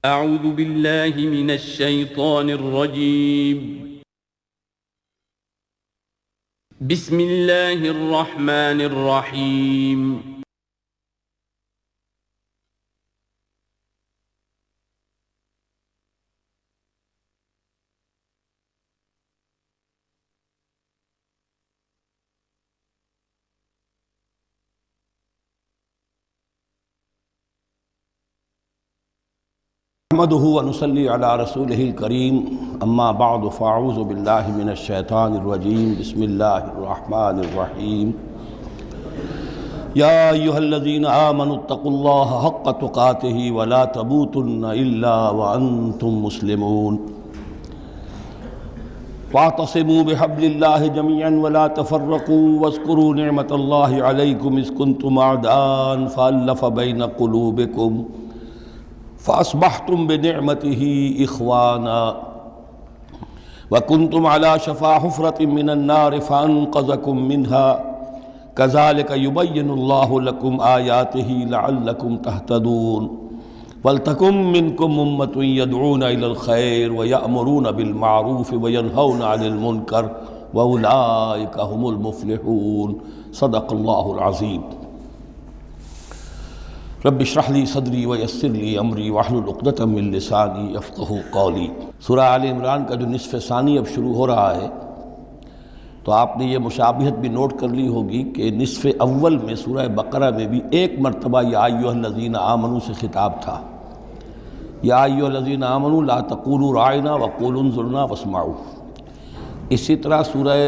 اعوذ باللہ من الشیطان الرجیم بسم اللہ الرحمن الرحیم نحمده ونصلي على رسوله الكريم اما بعد فاعوذ بالله من الشيطان الرجيم بسم الله الرحمن الرحيم يا ايها الذين امنوا اتقوا الله حق تقاته ولا تموتن الا وانتم مسلمون واعتصموا بحبل الله جميعا ولا تفرقوا واذكروا نعمة الله عليكم اذ كنتم اعداء فالف بين قلوبكم فأصبحتم بنعمته إخوانا وكنتم على شفا حفرة من النار فأنقذكم منها كذلك يبين الله لكم آياته لعلكم تهتدون ولتكن منكم أمة يدعون إلى الخير ويأمرون بالمعروف وينهون عن المنكر وأولئك هم المفلحون صدق الله العظيم رب اشرح لي صدری ویسر لي امری واحلل عقدۃ من لسانی یفقہوا قولی۔ سورہ آل عمران کا جو نصف ثانی اب شروع ہو رہا ہے تو آپ نے یہ مشابہت بھی نوٹ کر لی ہوگی کہ نصف اول میں سورہ بقرہ میں بھی ایک مرتبہ یا ایھا الذین آمنوا سے خطاب تھا، یا ایھا الذین آمنوا لا تقولوا راعنا وقولوا انظرنا واسمعوا۔ اسی طرح سورہ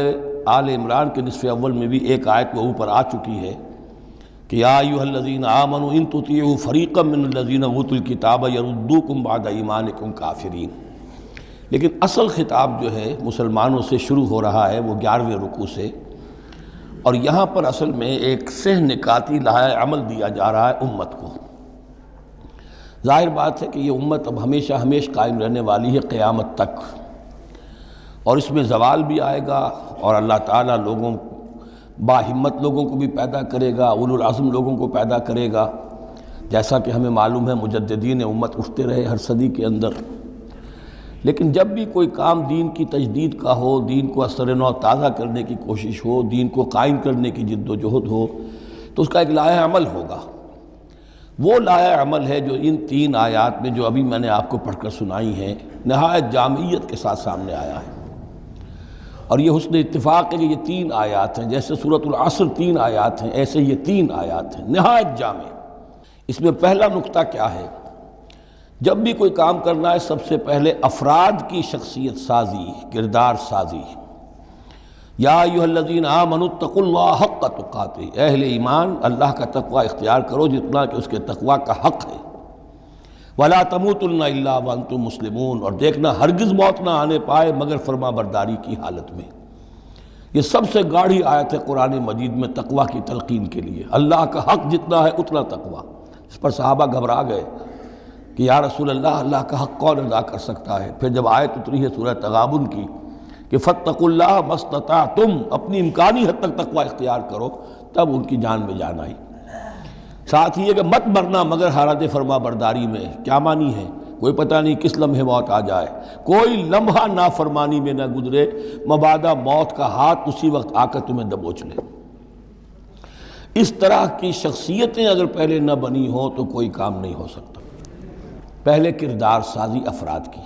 آل عمران کے نصف اول میں بھی ایک آیت وہ اوپر آ چکی ہے کہ یا ایھا الذین آمنوا ان تطیعوا فریقا من الذین اوتوا الکتاب یردوکم بعد ایمانکم کافرین۔ لیکن اصل خطاب جو ہے مسلمانوں سے شروع ہو رہا ہے وہ 11ویں رکوع سے، اور یہاں پر اصل میں ایک سہ نکاتی لائحہ عمل دیا جا رہا ہے امت کو۔ ظاہر بات ہے کہ یہ امت اب ہمیشہ قائم رہنے والی ہے قیامت تک، اور اس میں زوال بھی آئے گا، اور اللہ تعالیٰ لوگوں باہمت لوگوں کو بھی پیدا کرے گا، اولو العزم لوگوں کو پیدا کرے گا، جیسا کہ ہمیں معلوم ہے مجددین امت اٹھتے رہے ہر صدی کے اندر۔ لیکن جب بھی کوئی کام دین کی تجدید کا ہو، دین کو اثر نو تازہ کرنے کی کوشش ہو، دین کو قائم کرنے کی جد و جہد ہو، تو اس کا ایک لائحہ عمل ہوگا۔ وہ لائحہ عمل ہے جو ان 3 آیات میں جو ابھی میں نے آپ کو پڑھ کر سنائی ہیں نہایت جامعیت کے ساتھ سامنے آیا ہے۔ اور یہ حسن اتفاق ہے کہ یہ 3 آیات ہیں، جیسے سورۃ العصر 3 آیات ہیں، ایسے یہ 3 آیات ہیں نہایت جامع۔ اس میں پہلا نقطہ کیا ہے؟ جب بھی کوئی کام کرنا ہے سب سے پہلے افراد کی شخصیت سازی، کردار سازی۔ یا ایھا الذین آمنوا اتقوا اللہ حق تقاتہ، اہل ایمان اللہ کا تقوی اختیار کرو جتنا کہ اس کے تقوی کا حق ہے۔ وَلَا تَمُوتُنَّ إِلَّا وَأَنْتُمْ مُسْلِمُونَ، اور دیکھنا ہرگز موت نہ آنے پائے مگر فرما برداری کی حالت میں۔ یہ سب سے گاڑھی آیت ہے قرآن مجید میں تقوی کی تلقین کے لیے۔ اللہ کا حق جتنا ہے اتنا تقوی۔ اس پر صحابہ گھبرا گئے کہ یا رسول اللہ، اللہ کا حق کون ادا کر سکتا ہے؟ پھر جب آیت اتری ہے سورہ تغابن کی کہ فاتقوا اللہ ما استطعتم، اپنی امکانی حد تک تقوی اختیار کرو، تب ان کی جان میں جان آئی۔ ساتھ ہی ہے کہ مت مرنا مگر حالت فرما برداری میں۔ کیا معنی ہے؟ کوئی پتہ نہیں کس لمحے موت آ جائے، کوئی لمحہ نافرمانی میں نہ گزرے، مبادا موت کا ہاتھ اسی وقت آ کر تمہیں دبوچ لے۔ اس طرح کی شخصیتیں اگر پہلے نہ بنی ہوں تو کوئی کام نہیں ہو سکتا۔ پہلے کردار سازی افراد کی۔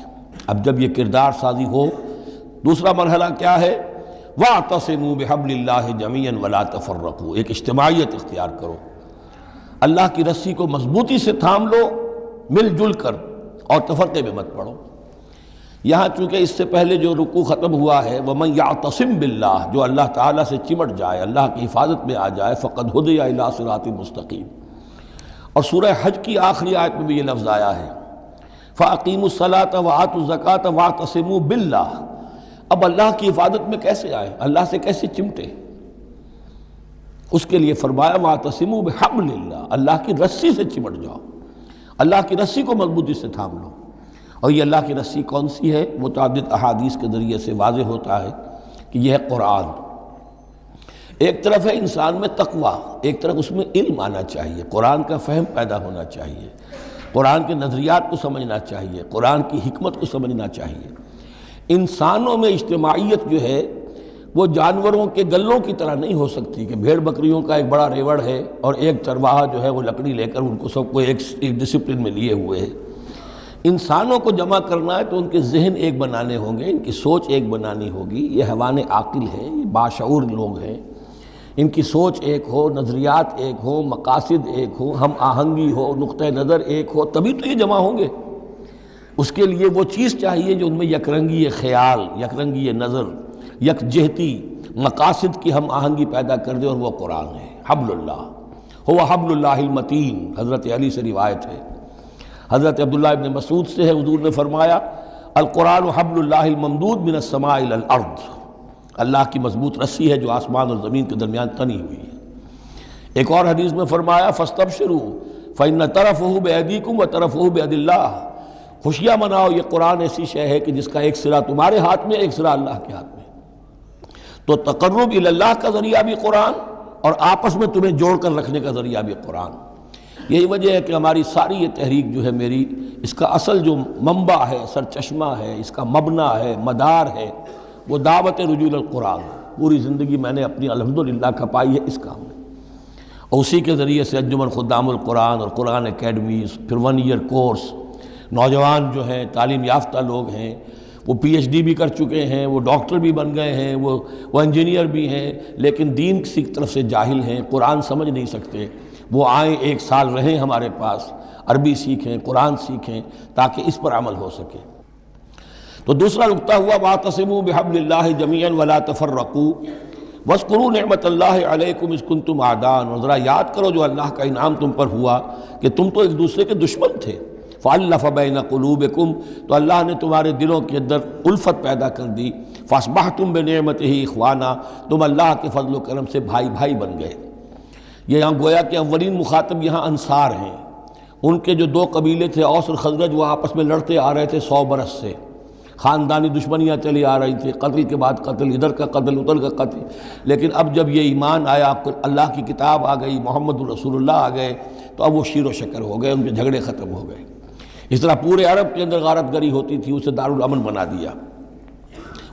اب جب یہ کردار سازی ہو، دوسرا مرحلہ کیا ہے؟ وَاعْتَصِمُوا بِحَبْلِ اللَّهِ جَمِيعًا وَلَا تَفَرَّقُوا، ایک اجتماعیت اختیار کرو، اللہ کی رسی کو مضبوطی سے تھام لو، مل جل کر، اور تفرقے میں مت پڑو۔ یہاں چونکہ اس سے پہلے جو رکوع ختم ہوا ہے وَمَن يَعْتَصِم بِاللَّهِ، جو اللہ تعالیٰ سے چمٹ جائے، اللہ کی حفاظت میں آ جائے، فَقَدْ هُدِیَ إِلَىٰ صِرَاطٍ مُسْتَقِيمٍ۔ اور سورہ حج کی آخری آیت میں بھی یہ لفظ آیا ہے فَأَقِیمُوا الصَّلَاةَ وَآتُوا الزَّکَاةَ وَاعْتَصِمُوا بِاللَّهِ۔ اب اللہ کی حفاظت میں کیسے آئے؟ اللہ سے کیسے چمٹے؟ اس کے لیے فرمایا وَاعْتَصِمُوا بِحَبْلِ اللَّهِ، اللہ کی رسی سے چمٹ جاؤ، اللہ کی رسی کو مضبوطی سے تھام لو۔ اور یہ اللہ کی رسی کون سی ہے؟ متعدد احادیث کے ذریعے سے واضح ہوتا ہے کہ یہ ہے قرآن۔ ایک طرف ہے انسان میں تقوی، ایک طرف اس میں علم آنا چاہیے، قرآن کا فہم پیدا ہونا چاہیے۔ قرآن کے نظریات کو سمجھنا چاہیے، قرآن کی حکمت کو سمجھنا چاہیے۔ انسانوں میں اجتماعیت جو ہے وہ جانوروں کے گلوں کی طرح نہیں ہو سکتی کہ بھیڑ بکریوں کا ایک بڑا ریوڑ ہے اور ایک چرواہا جو ہے وہ لکڑی لے کر ان کو سب کو ایک ڈسپلن میں لیے ہوئے ہے۔ انسانوں کو جمع کرنا ہے تو ان کے ذہن ایک بنانے ہوں گے، ان کی سوچ ایک بنانی ہوگی۔ یہ حیوان عاقل ہیں، یہ باشعور لوگ ہیں، ان کی سوچ ایک ہو، نظریات ایک ہو، مقاصد ایک ہو، ہم آہنگی ہو، نقطہ نظر ایک ہو، تبھی تو یہ جمع ہوں گے۔ اس کے لیے وہ چیز چاہیے جو ان میں یکرنگی خیال، یکرنگی نظر، یکجہتی مقاصد کی ہم آہنگی پیدا کر دے، اور وہ قرآن ہے۔ حبل اللہ ہو حبل اللہ المتین، حضرت علی سے روایت ہے۔ حضرت عبداللہ ابن مسعود سے ہے، حضور نے فرمایا القرآن حبل اللہ الممدود من السماء الی الارض، اللہ کی مضبوط رسی ہے جو آسمان اور زمین کے درمیان تنی ہوئی ہے۔ ایک اور حدیث میں فرمایا فاستبشروا فإن طرفه بأيديكم وطرفه بيد اللہ، خوشیاں مناؤ، یہ قرآن ایسی شے ہے کہ جس کا ایک سرا تمہارے ہاتھ میں، ایک سرا اللہ کے ہاتھ میں۔ تو تقرب الی اللہ کا ذریعہ بھی قرآن، اور آپس میں تمہیں جوڑ کر رکھنے کا ذریعہ بھی قرآن۔ یہی وجہ ہے کہ ہماری ساری یہ تحریک جو ہے میری، اس کا اصل جو منبع ہے، سرچشمہ ہے، اس کا مبنیٰ ہے، مدار ہے، وہ دعوت رجوع القرآن۔ پوری زندگی میں نے اپنی الحمدللہ کھپائی ہے اس کام میں، اور اسی کے ذریعے سے انجمن خدام القرآن اور قرآن اکیڈمیز، پھر 1 ایئر کورس، نوجوان جو ہیں تعلیم یافتہ لوگ ہیں، وہ پی ایچ ڈی بھی کر چکے ہیں، وہ ڈاکٹر بھی بن گئے ہیں، وہ انجینئر بھی ہیں، لیکن دین کی طرف سے جاہل ہیں، قرآن سمجھ نہیں سکتے۔ وہ آئیں، 1 سال رہیں ہمارے پاس، عربی سیکھیں، قرآن سیکھیں، تاکہ اس پر عمل ہو سکے۔ تو دوسرا نقطہ ہوا واعتصموا بحبل اللہ جمیعا ولا تفرقوا واذکروا نعمت اللہ علیکم اذ کنتم اعداء، اور ذرا یاد کرو جو اللہ کا انعام تم پر ہوا کہ تم تو ایک دوسرے کے دشمن تھے۔ فَأَلَّفَ بَيْنَ قُلُوبِكُمْ، تو اللہ نے تمہارے دلوں کے اندر الفت پیدا کر دی۔ فَأَصْبَحْتُمْ بِنِعْمَتِهِ إِخْوَانًا، تم اللہ کے فضل و کرم سے بھائی بھائی بن گئے۔ یہ یہاں گویا کہ اولین مخاطب یہاں انصار ہیں۔ ان کے جو 2 قبیلے تھے اوس اور خزرج، وہ آپس میں لڑتے آ رہے تھے 100 برس سے، خاندانی دشمنیاں چلی آ رہی تھی، قتل کے بعد قتل، ادھر کا قتل ادھر کا قتل۔ لیکن اب جب یہ ایمان آیا، اللہ کی کتاب آ گئی، محمد رسول اللہ آ گئے، تو اب وہ شیر و شکر ہو گئے، ان کے جھگڑے ختم ہو گئے۔ اس طرح پورے عرب کے اندر غارت گری ہوتی تھی، اسے دارالامن بنا دیا۔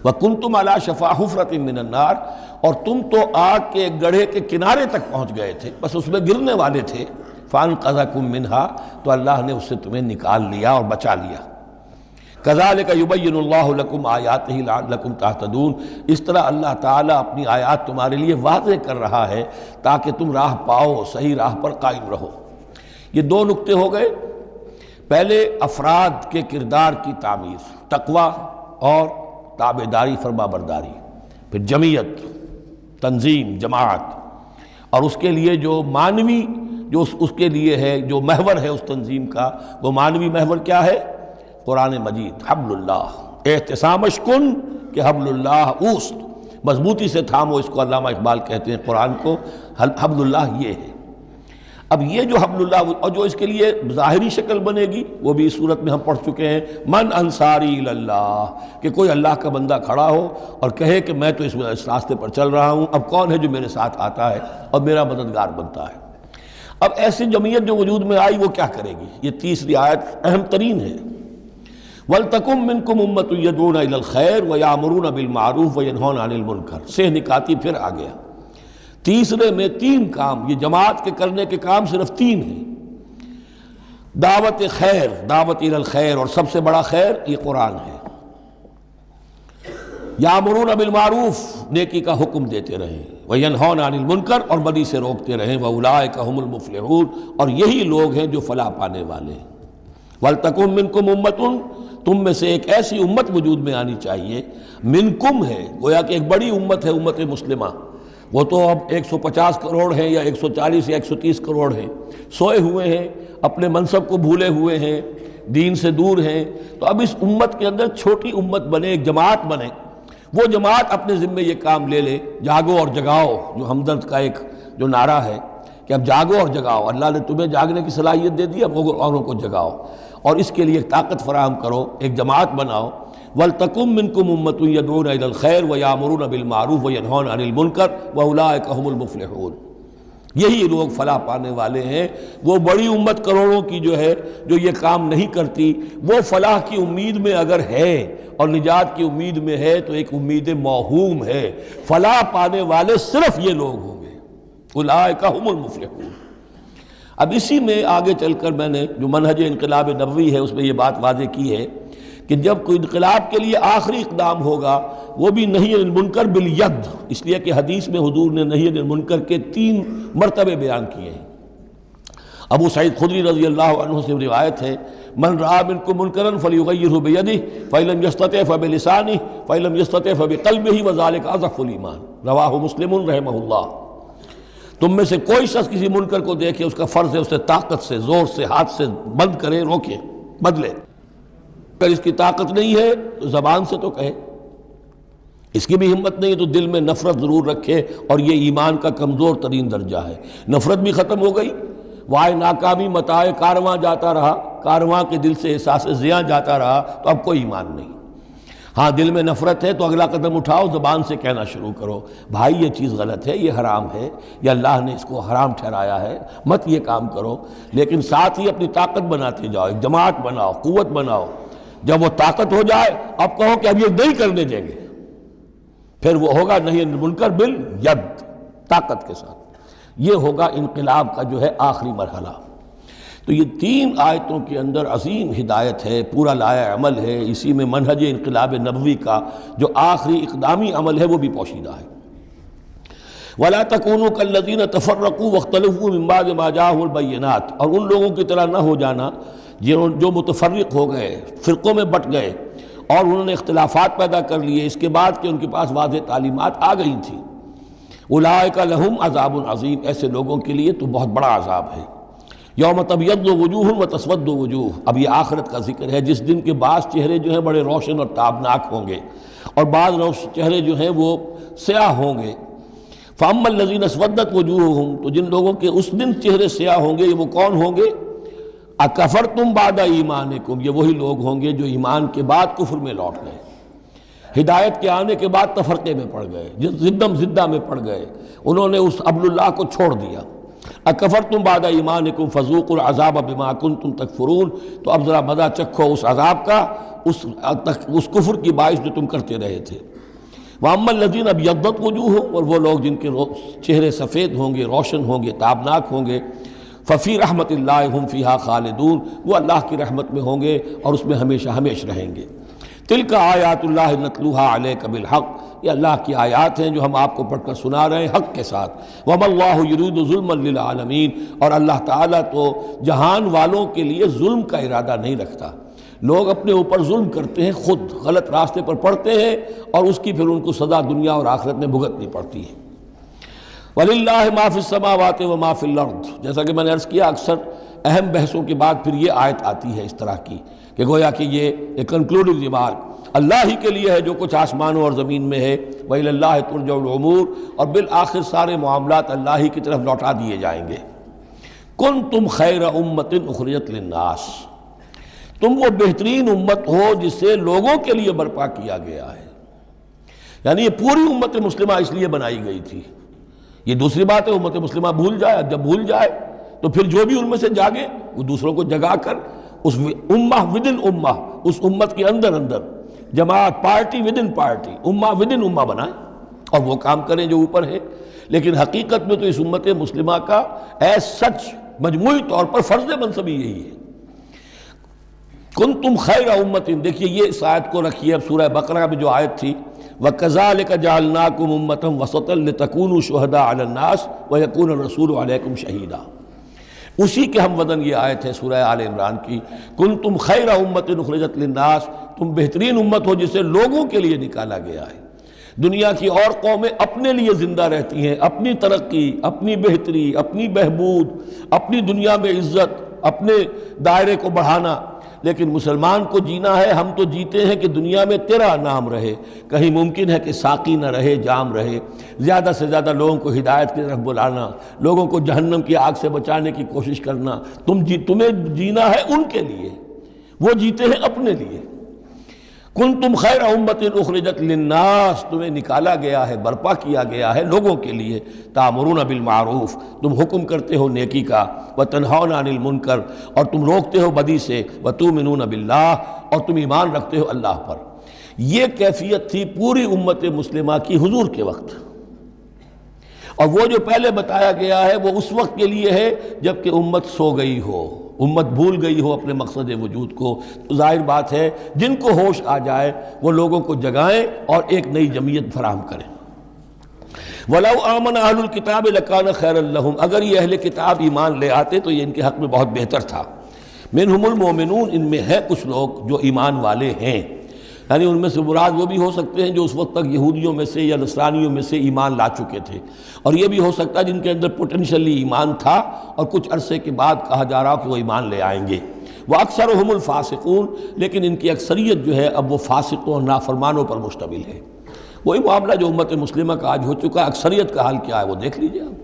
وَكُنْتُمْ عَلَىٰ شَفَا حُفْرَةٍ مِّنَ النَّارِ، اور تم تو آگ کے گڑھے کے کنارے تک پہنچ گئے تھے، بس اس میں گرنے والے تھے۔ فَأَنْقَذَكُم مِّنْهَا، تو اللہ نے اس سے تمہیں نکال لیا اور بچا لیا۔ كَذَلِكَ يُبَيِّنُ اللَّهُ لَكُمْ آيَاتِهِ لَعَلَّكُمْ تَهْتَدُونَ، اس طرح اللہ تعالیٰ اپنی آیات تمہارے لیے واضح کر رہا ہے تاکہ تم راہ پاؤ، صحیح راہ پر قائم رہو۔ یہ 2 نقطے ہو گئے۔ پہلے افراد کے کردار کی تعمیر، تقوی اور تابعداری، فرما برداری، پھر جمعیت، تنظیم، جماعت، اور اس کے لیے جو معنوی، جو اس کے لیے ہے، جو محور ہے اس تنظیم کا، وہ معنوی محور کیا ہے؟ قرآن مجید، حبل اللہ، اعتصامش کن کہ حبل اللہ اوست، مضبوطی سے تھامو، اس کو علامہ اقبال کہتے ہیں قرآن کو، حبل اللہ یہ ہے۔ اب یہ جو حبل اللہ، اور جو اس کے لیے ظاہری شکل بنے گی، وہ بھی اس صورت میں ہم پڑھ چکے ہیں، من انصاری الی اللہ، کہ کوئی اللہ کا بندہ کھڑا ہو اور کہے کہ میں تو اس راستے پر چل رہا ہوں، اب کون ہے جو میرے ساتھ آتا ہے اور میرا مددگار بنتا ہے۔ اب ایسی جمعیت جو وجود میں آئی وہ کیا کرے گی؟ یہ تیسری آیت اہم ترین ہے۔ وَلْتَكُن مِّنكُمْ أُمَّةٌ يَدْعُونَ إِلَى الْخَيْرِ وَيَأْمُرُونَ بِالْمَعْرُوفِ وَيَنْهَوْنَ عَنِ الْمُنكَرِ، سے نکاتی پھر آ گیا۔ تیسرے میں 3 کام، یہ جماعت کے کرنے کے کام صرف 3 ہیں۔ دعوت خیر، دعوت الی الخیر، اور سب سے بڑا خیر یہ قرآن ہے۔ یامرون بالمعروف، نیکی کا حکم دیتے رہیں، وینہون عن المنکر، اور بدی سے روکتے رہیں، واولئک ھم المفلحون، اور یہی لوگ ہیں جو فلاح پانے والے ہیں۔ ولتکن منکم امۃ، تم میں سے ایک ایسی امت وجود میں آنی چاہیے، منکم ہے، گویا کہ ایک بڑی امت ہے، امت مسلمہ۔ وہ تو اب 150 کروڑ ہیں یا 140 یا 130 کروڑ ہیں، سوئے ہوئے ہیں، اپنے منصب کو بھولے ہوئے ہیں، دین سے دور ہیں۔ تو اب اس امت کے اندر چھوٹی امت بنے، ایک جماعت بنے، وہ جماعت اپنے ذمے یہ کام لے لے، جاگو اور جگاؤ، جو ہمدرد کا ایک جو نعرہ ہے کہ اب جاگو اور جگاؤ، اللہ نے تمہیں جاگنے کی صلاحیت دے دی، اب اوروں کو جگاؤ، اور اس کے لیے طاقت فراہم کرو، ایک جماعت بناؤ۔ وَلْتَكُن مِّنكُمْ أُمَّةٌ يَدْعُونَ إِلَى الْخَيْرِ وَيَأْمُرُونَ بِالْمَعْرُوفِ وَيَنْهَوْنَ عَنِ الْمُنكَرِ وَأُولَٰئِكَ هُمُ الْمُفْلِحُونَ۔ یہی لوگ فلاح پانے والے ہیں۔ وہ بڑی امت کروڑوں کی جو ہے جو یہ کام نہیں کرتی، وہ فلاح کی امید میں اگر ہے اور نجات کی امید میں ہے تو ایک امید موہوم ہے۔ فلاح پانے والے صرف یہ لوگ ہوں گے، اولئک ھم المفلحون۔ اب اسی میں آگے چل کر میں نے جو منہج انقلاب نبوی ہے اس میں یہ بات واضح کی ہے کہ جب کوئی انقلاب کے لیے آخری اقدام ہوگا وہ بھی نہی عن المنکر بالید، اس لیے کہ حدیث میں حضور نے نہی عن المنکر کے 3 مرتبے بیان کیے ہیں۔ ابو سعید خدری رضی اللہ عنہ سے روایت ہے، من رآ منکم منکرا فلیغیرہ بیدہ فإن لم یستطع فبلسانہ فإن لم یستطع فبقلبہ وذلک اضعف الایمان، رواہ مسلم رحمہ اللہ۔ تم میں سے کوئی شخص کسی منکر کو دیکھے، اس کا فرض ہے اسے طاقت سے، زور سے، ہاتھ سے بند کرے، روکے، بدلے۔ اگر اس کی طاقت نہیں ہے تو زبان سے تو کہے، اس کی بھی ہمت نہیں ہے تو دل میں نفرت ضرور رکھے، اور یہ ایمان کا کمزور ترین درجہ ہے۔ نفرت بھی ختم ہو گئی، وائے ناکامی متاع کارواں جاتا رہا، کارواں کے دل سے احساس زیاں جاتا رہا تو اب کوئی ایمان نہیں۔ ہاں دل میں نفرت ہے تو اگلا قدم اٹھاؤ، زبان سے کہنا شروع کرو، بھائی یہ چیز غلط ہے، یہ حرام ہے، یا اللہ نے اس کو حرام ٹھہرایا ہے، مت یہ کام کرو۔ لیکن ساتھ ہی اپنی طاقت بناتے جاؤ، ایک جماعت بناؤ، قوت بناؤ۔ جب وہ طاقت ہو جائے اب کہو کہ اب یہ نہیں کرنے دیں گے، پھر وہ ہوگا نہی عن المنکر بالید، طاقت کے ساتھ۔ یہ ہوگا انقلاب کا جو ہے آخری مرحلہ۔ تو یہ 3 آیتوں کے اندر عظیم ہدایت ہے، پورا لایا عمل ہے، اسی میں منہج انقلاب نبوی کا جو آخری اقدامی عمل ہے وہ بھی پوشیدہ ہے۔ وَلَا تَكُونُوا كَالَّذِينَ تَفَرَّقُوا وَاخْتَلَفُوا مِن بَعْدِ مَا جَاءَهُمُ الْبَيِّنَاتُ، اور ان لوگوں کی طرح نہ ہو جانا جو متفرق ہو گئے، فرقوں میں بٹ گئے اور انہوں نے اختلافات پیدا کر لیے اس کے بعد کہ ان کے پاس واضح تعلیمات آ گئی تھیں۔ اولئک لہم عذاب عظیم، ایسے لوگوں کے لیے تو بہت بڑا عذاب ہے۔ یوم تبیض وجوہ وتسود وجوہ، اب یہ آخرت کا ذکر ہے جس دن کے بعض چہرے جو ہیں بڑے روشن اور تابناک ہوں گے اور بعض چہرے جو ہیں وہ سیاہ ہوں گے۔ فاما الذین اسودت وجوہہم، تو جن لوگوں کے اس دن چہرے سیاہ ہوں گے وہ کون ہوں گے؟ اکفرتم بعد ایمانکم، یہ وہی لوگ ہوں گے جو ایمان کے بعد کفر میں لوٹ گئے، ہدایت کے آنے کے بعد تفرقے میں پڑ گئے، زدم زدہ میں پڑ گئے، انہوں نے اس عبد اللہ کو چھوڑ دیا۔ اکفرتم بعد ایمانکم فذوقوا العذاب بما کنتم تکفرون، تو اب ذرا مزہ چکھو اس عذاب کا، اس کفر کی باعث جو تم کرتے رہے تھے۔ واما الذین ابیضت وجوہہم، اور وہ لوگ جن کے چہرے سفید ہوں گے، روشن ہوں گے، تابناک ہوں گے، ففی رحمت اللہ ہم فیہا خالدون، وہ اللہ کی رحمت میں ہوں گے اور اس میں ہمیشہ ہمیشہ رہیں گے۔ تلک آیات اللہ نتلوہا علیک بالحق، یہ اللہ کی آیات ہیں جو ہم آپ کو پڑھ کر سنا رہے ہیں حق کے ساتھ۔ وما اللہ یرید ظلما للعالمین، اور اللہ تعالیٰ تو جہان والوں کے لیے ظلم کا ارادہ نہیں رکھتا۔ لوگ اپنے اوپر ظلم کرتے ہیں، خود غلط راستے پر پڑتے ہیں اور اس کی پھر ان کو سزا دنیا اور آخرت میں بھگتنی پڑتی ہے۔ وَلِلَّهِ مَا فِي السَّمَاوَاتِ وَمَا فِي الْأَرْضِ، جیسا کہ میں نے عرض کیا اکثر اہم بحثوں کے بعد پھر یہ آیت آتی ہے اس طرح کی کہ گویا کہ یہ ایک کنکلوڈنگ ریمارک، اللہ ہی کے لیے ہے جو کچھ آسمانوں اور زمین میں ہے، وَإِلَى اللَّهِ تُرْجَعُ الْأُمُورُ، اور بالآخر سارے معاملات اللہ ہی کی طرف لوٹا دیے جائیں گے۔ كُنْتُمْ خَيْرَ أُمَّةٍ أُخْرِجَتْ لِلنَّاسِ، تم وہ بہترین امت ہو جسے لوگوں کے لیے برپا کیا گیا ہے، یعنی یہ پوری امت مسلمہ اس لیے بنائی گئی تھی۔ یہ دوسری بات ہے امت مسلمہ بھول جائے، جب بھول جائے تو پھر جو بھی ان میں سے جاگے وہ دوسروں کو جگا کر اس امہ ودن امہ، اس امت کے اندر اندر جماعت، پارٹی ودن پارٹی، امہ ودن امہ بنائیں اور وہ کام کریں جو اوپر ہے۔ لیکن حقیقت میں تو اس امت مسلمہ کا ایز سچ مجموعی طور پر فرض منصبی یہی ہے۔ کنتم خیر امت، دیکھیے یہ اس آیت کو رکھیے اب سورہ بقرہ میں جو آیت تھی، وَكَذَلِكَ جَعَلْنَاكُمْ أُمَّةً وَسَطًا لِتَكُونُوا شُهَدَاءَ عَلَى النَّاسِ وَيَكُونَ الرَّسُولُ عَلَيْكُمْ شَهِيدًا، اسی کے ہم وزن یہ آیت ہے سورہ آل عمران کی، کنتم خیر امت اخرجت للناس، تم بہترین امت ہو جسے لوگوں کے لیے نکالا گیا ہے۔ دنیا کی اور قومیں اپنے لیے زندہ رہتی ہیں، اپنی ترقی، اپنی بہتری، اپنی بہبود، اپنی دنیا میں عزت، اپنے دائرے کو بڑھانا، لیکن مسلمان کو جینا ہے، ہم تو جیتے ہیں کہ دنیا میں تیرا نام رہے، کہیں ممکن ہے کہ ساقی نہ رہے، جام رہے، زیادہ سے زیادہ لوگوں کو ہدایت کی طرف بلانا، لوگوں کو جہنم کی آگ سے بچانے کی کوشش کرنا، تمہیں جینا ہے ان کے لیے، وہ جیتے ہیں اپنے لیے۔ کنتم خیر امت اخرجت للناس، تمہیں نکالا گیا ہے، برپا کیا گیا ہے لوگوں کے لیے، تامرون بالمعروف، تم حکم کرتے ہو نیکی کا، وتنہون عن المنکر، اور تم روکتے ہو بدی سے، وتؤمنون باللہ، اور تم ایمان رکھتے ہو اللہ پر۔ یہ کیفیت تھی پوری امت مسلمہ کی حضور کے وقت، اور وہ جو پہلے بتایا گیا ہے وہ اس وقت کے لیے ہے جب کہ امت سو گئی ہو، امت بھول گئی ہو اپنے مقصد وجود کو۔ تو ظاہر بات ہے جن کو ہوش آ جائے وہ لوگوں کو جگائیں اور ایک نئی جمعیت فراہم کریں۔ وَلَوْ آمَنَ أَهْلُ الْكِتَابِ لَكَانَ خَيْرًا لَهُمْ، اگر یہ اہل کتاب ایمان لے آتے تو یہ ان کے حق میں بہت بہتر تھا۔ مِنْهُمُ الْمُؤْمِنُونَ، ان میں ہے کچھ لوگ جو ایمان والے ہیں، یعنی ان میں سے مراد وہ بھی ہو سکتے ہیں جو اس وقت تک یہودیوں میں سے یا نصرانیوں میں سے ایمان لا چکے تھے، اور یہ بھی ہو سکتا ہے جن کے اندر پوٹینشلی ایمان تھا اور کچھ عرصے کے بعد کہا جا رہا کہ وہ ایمان لے آئیں گے۔ وَأَكْثَرُهُمُ الْفَاسِقُونَ، لیکن ان کی اکثریت جو ہے اب وہ فاسقوں اور نافرمانوں پر مشتمل ہے۔ وہی معاملہ جو امت مسلمہ کا آج ہو چکا ہے، اکثریت کا حال کیا ہے وہ دیکھ لیجیے آپ۔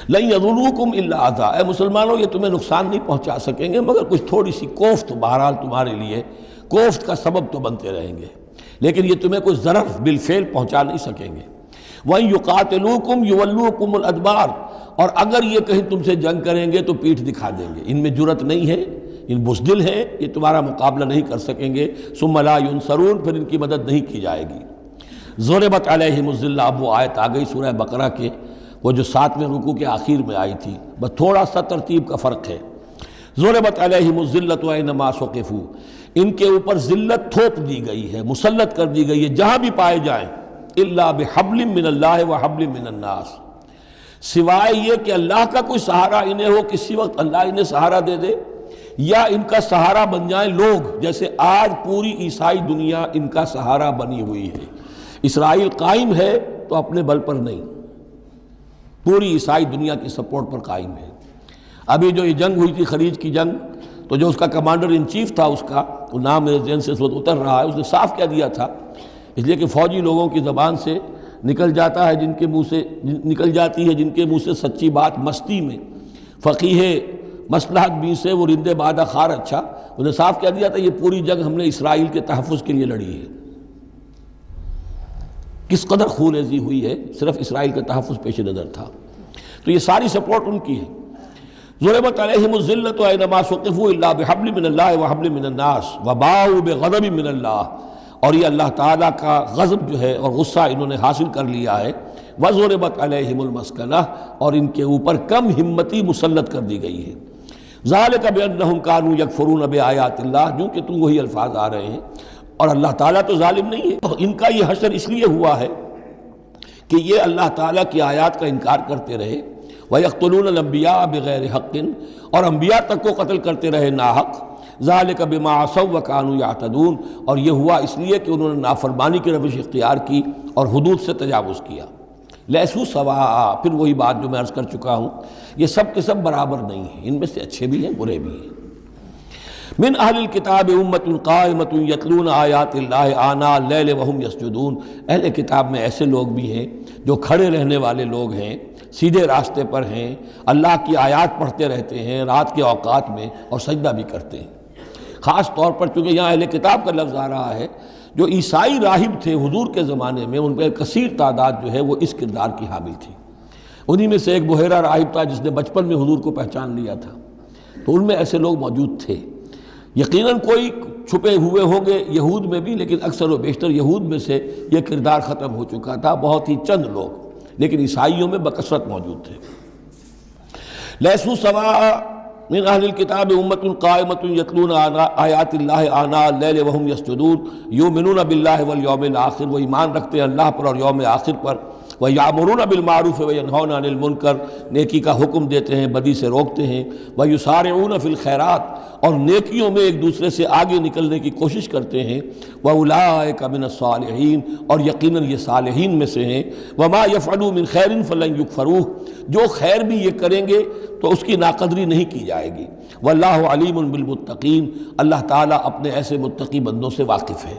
لَن يَضُرُّوكُمْ إِلَّا أَذًى، اے مسلمانوں یہ تمہیں نقصان نہیں پہنچا سکیں گے مگر کچھ تھوڑی سی کوفت، بہرحال تمہارے لیے کوفت کا سبب تو بنتے رہیں گے، لیکن یہ تمہیں کوئی ضرر بالفعل پہنچا نہیں سکیں گے۔ وَإِن يُقَاتِلُوكُمْ يُوَلُّوكُمُ الْأَدْبَارَ، اور اگر یہ کہیں تم سے جنگ کریں گے تو پیٹھ دکھا دیں گے، ان میں جرأت نہیں ہے، ان بزدل ہیں، یہ تمہارا مقابلہ نہیں کر سکیں گے۔ ثُمَّ لَا يُنصَرُونَ، پھر ان کی مدد نہیں کی جائے گی۔ ضُرِبَتْ عَلَيْهِمُ الذِّلَّةُ، اب وہ آیت آ گئی سورہ بقرہ کے وہ جو 7ویں رکوع کے آخر میں آئی تھی، بس تھوڑا سا ترتیب کا فرق ہے۔ ضُرِبَتْ عَلَيْهِمُ الذِّلَّةُ أَيْنَمَا ثُقِفُوا، ان کے اوپر ذلت تھوپ دی گئی ہے، مسلط کر دی گئی ہے جہاں بھی پائے جائیں، إِلَّا بِحَبْلٍ مِّنَ اللَّهِ وَحَبْلٍ مِّنَ النَّاسِ، سوائے یہ کہ اللہ کا کوئی سہارا انہیں ہو، کسی وقت اللہ انہیں سہارا دے دے، یا ان کا سہارا بن جائیں لوگ، جیسے آج پوری عیسائی دنیا ان کا سہارا بنی ہوئی ہے۔ اسرائیل قائم ہے تو اپنے بل پر نہیں، پوری عیسائی دنیا کی سپورٹ پر قائم ہے۔ ابھی جو یہ جنگ ہوئی تھی خلیج کی جنگ، تو جو اس کا کمانڈر ان چیف تھا، اس کا وہ نام میرے ذہن سے اس وقت اتر رہا ہے، اس نے صاف کہہ دیا تھا، اس لیے کہ فوجی لوگوں کی زبان سے نکل جاتا ہے جن کے منہ سے نکل جاتی ہے، جن کے منہ سے سچی بات مستی میں، فقیہ مصلحت بھی سے وہ رندے بادہ خار اچھا، انہوں نے صاف کہہ دیا تھا یہ پوری جنگ ہم نے اسرائیل کے تحفظ کے لیے لڑی ہے۔ کس قدر خونریزی ہوئی ہے، صرف اسرائیل کا تحفظ پیش نظر تھا، تو یہ ساری سپورٹ ان کی ہے۔ ضُرِبَتْ عَلَيْهِمُ الذِّلَّةُ أَيْنَمَا ثُقِفُوا إِلَّا بِحَبْلٍ مِّنَ اللَّهِ وَحَبْلٍ مِّنَ النَّاسِ وَبَاءُوا بِغَضَبٍ مِّنَ اللَّهِ، اور یہ اللہ تعالیٰ کا غضب جو ہے اور غصہ انہوں نے حاصل کر لیا ہے۔ وَضُرِبَتْ عَلَيْهِمُ الْمَسْكَنَةُ، اور ان کے اوپر کم ہمتی مسلط کر دی گئی ہے۔ ذَلِكَ بِأَنَّهُمْ كَانُوا يَكْفُرُونَ بِآيَاتِ اللَّهِ، جو کہ تو وہی الفاظ آ رہے ہیں، اور اللہ تعالیٰ تو ظالم نہیں ہے۔ ان کا یہ حشر اس لیے ہوا ہے کہ یہ اللہ تعالیٰ کی آیات کا انکار کرتے رہے، وَيَقْتُلُونَ الْأَنْبِيَاءَ بِغَيْرِ حَقٍّ، اور انبیاء تک کو قتل کرتے رہے ناحق۔ ذَلِكَ بِمَا عَصَوْا وَكَانُوا يَعْتَدُونَ، اور یہ ہوا اس لیے کہ انہوں نے نافرمانی کی روش اختیار کی اور حدود سے تجاوز کیا۔ لیسوا سواء، پھر وہی بات جو میں عرض کر چکا ہوں، یہ سب کے سب برابر نہیں ہیں، ان میں سے اچھے بھی ہیں برے بھی ہیں۔ من اہل الکتاب امۃ قائمۃ یتلون آیات اللہ آناء اللیل وہم یسجدون، اہل کتاب میں ایسے لوگ بھی ہیں جو کھڑے رہنے والے لوگ ہیں، سیدھے راستے پر ہیں، اللہ کی آیات پڑھتے رہتے ہیں رات کے اوقات میں اور سجدہ بھی کرتے ہیں۔ خاص طور پر چونکہ یہاں اہل کتاب کا لفظ آ رہا ہے، جو عیسائی راہب تھے حضور کے زمانے میں، ان پہ کثیر تعداد جو ہے وہ اس کردار کی حامل تھی۔ انہی میں سے ایک بحیرہ راہب تھا جس نے بچپن میں حضور کو پہچان لیا تھا، تو ان میں ایسے لوگ موجود تھے۔ یقیناً کوئی چھپے ہوئے ہوں گے یہود میں بھی، لیکن اکثر و بیشتر یہود میں سے یہ کردار ختم ہو چکا تھا، بہت ہی چند لوگ، لیکن عیسائیوں میں بکثرت موجود تھے۔ لیسوا سواء من اہل الکتاب امۃ قائمۃ یتلون آیات اللہ آناء اللیل وہم یسجدون یؤمنون باللہ والیوم الآخر، وہ ایمان رکھتے ہیں اللہ پر اور یوم آخر پر، وَيَأْمُرُونَ بِالْمَعْرُوفِ وَيَنْهَوْنَ عَنِ الْمُنْكَرِ، نیکی کا حکم دیتے ہیں بدی سے روکتے ہیں، وَيُسَارِعُونَ فِي الْخَيْرَاتِ، اور نیکیوں میں ایک دوسرے سے آگے نکلنے کی کوشش کرتے ہیں، وَأُولَٰئِكَ مِنَ الصَّالِحِينَ، اور یقیناً یہ صالحین میں سے ہیں، وَمَا يَفْعَلُوا مِنْ خَيْرٍ فَلَنْ يُكْفَرُوهُ، جو خیر بھی یہ کریں گے تو اس کی ناقدری نہیں کی جائے گی۔ وَاللَّهُ عَلِيمٌ بِالْمُتَّقِينَ، اللہ تعالیٰ اپنے ایسے متقی بندوں سے واقف ہے۔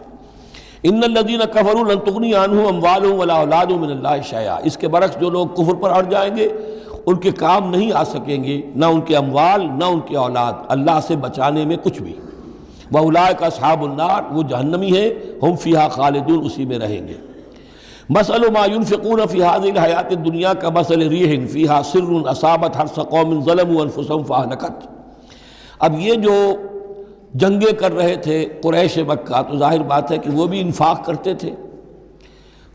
ان الذین کفروا لن تغنی عنہم اموالہم ولا اولادہم من اللہ شیئا، اس کے برعکس جو لوگ کفر پر اڑ جائیں گے ان کے کام نہیں آ سکیں گے، نہ ان کے اموال نہ ان کے اولاد اللہ سے بچانے میں کچھ بھی۔ وَأُولَٰئِكَ أَصْحَابُ النَّارِ، وہ جہنمی ہیں، ہم فیہا خالدون، اسی میں رہیں گے۔ مثل ما ينفقون في هذه الحیات الدنیا كمثل ريح فيها سر اصابت حرث قوم ظلموا انفسهم فاهلكت۔ اب یہ جو جنگیں کر رہے تھے قریش مکہ، تو ظاہر بات ہے کہ وہ بھی انفاق کرتے تھے،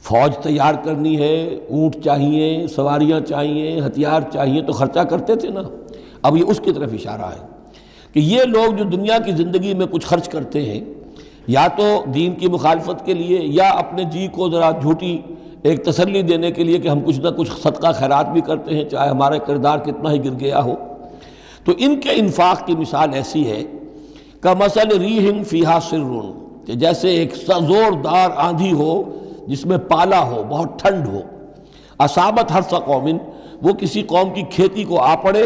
فوج تیار کرنی ہے، اونٹ چاہیے، سواریاں چاہیے، ہتھیار چاہیے، تو خرچہ کرتے تھے نا۔ اب یہ اس کی طرف اشارہ ہے کہ یہ لوگ جو دنیا کی زندگی میں کچھ خرچ کرتے ہیں، یا تو دین کی مخالفت کے لیے، یا اپنے جی کو ذرا جھوٹی ایک تسلی دینے کے لیے کہ ہم کچھ نہ کچھ صدقہ خیرات بھی کرتے ہیں، چاہے ہمارا کردار کتنا ہی گر گیا ہو، تو ان کے انفاق کی مثال ایسی ہے کمثل ریح فیہا سر، کہ جیسے ایک زوردار آندھی ہو جس میں پالا ہو، بہت ٹھنڈ ہو، اصابت حرث قوم، وہ کسی قوم کی کھیتی کو آ پڑے،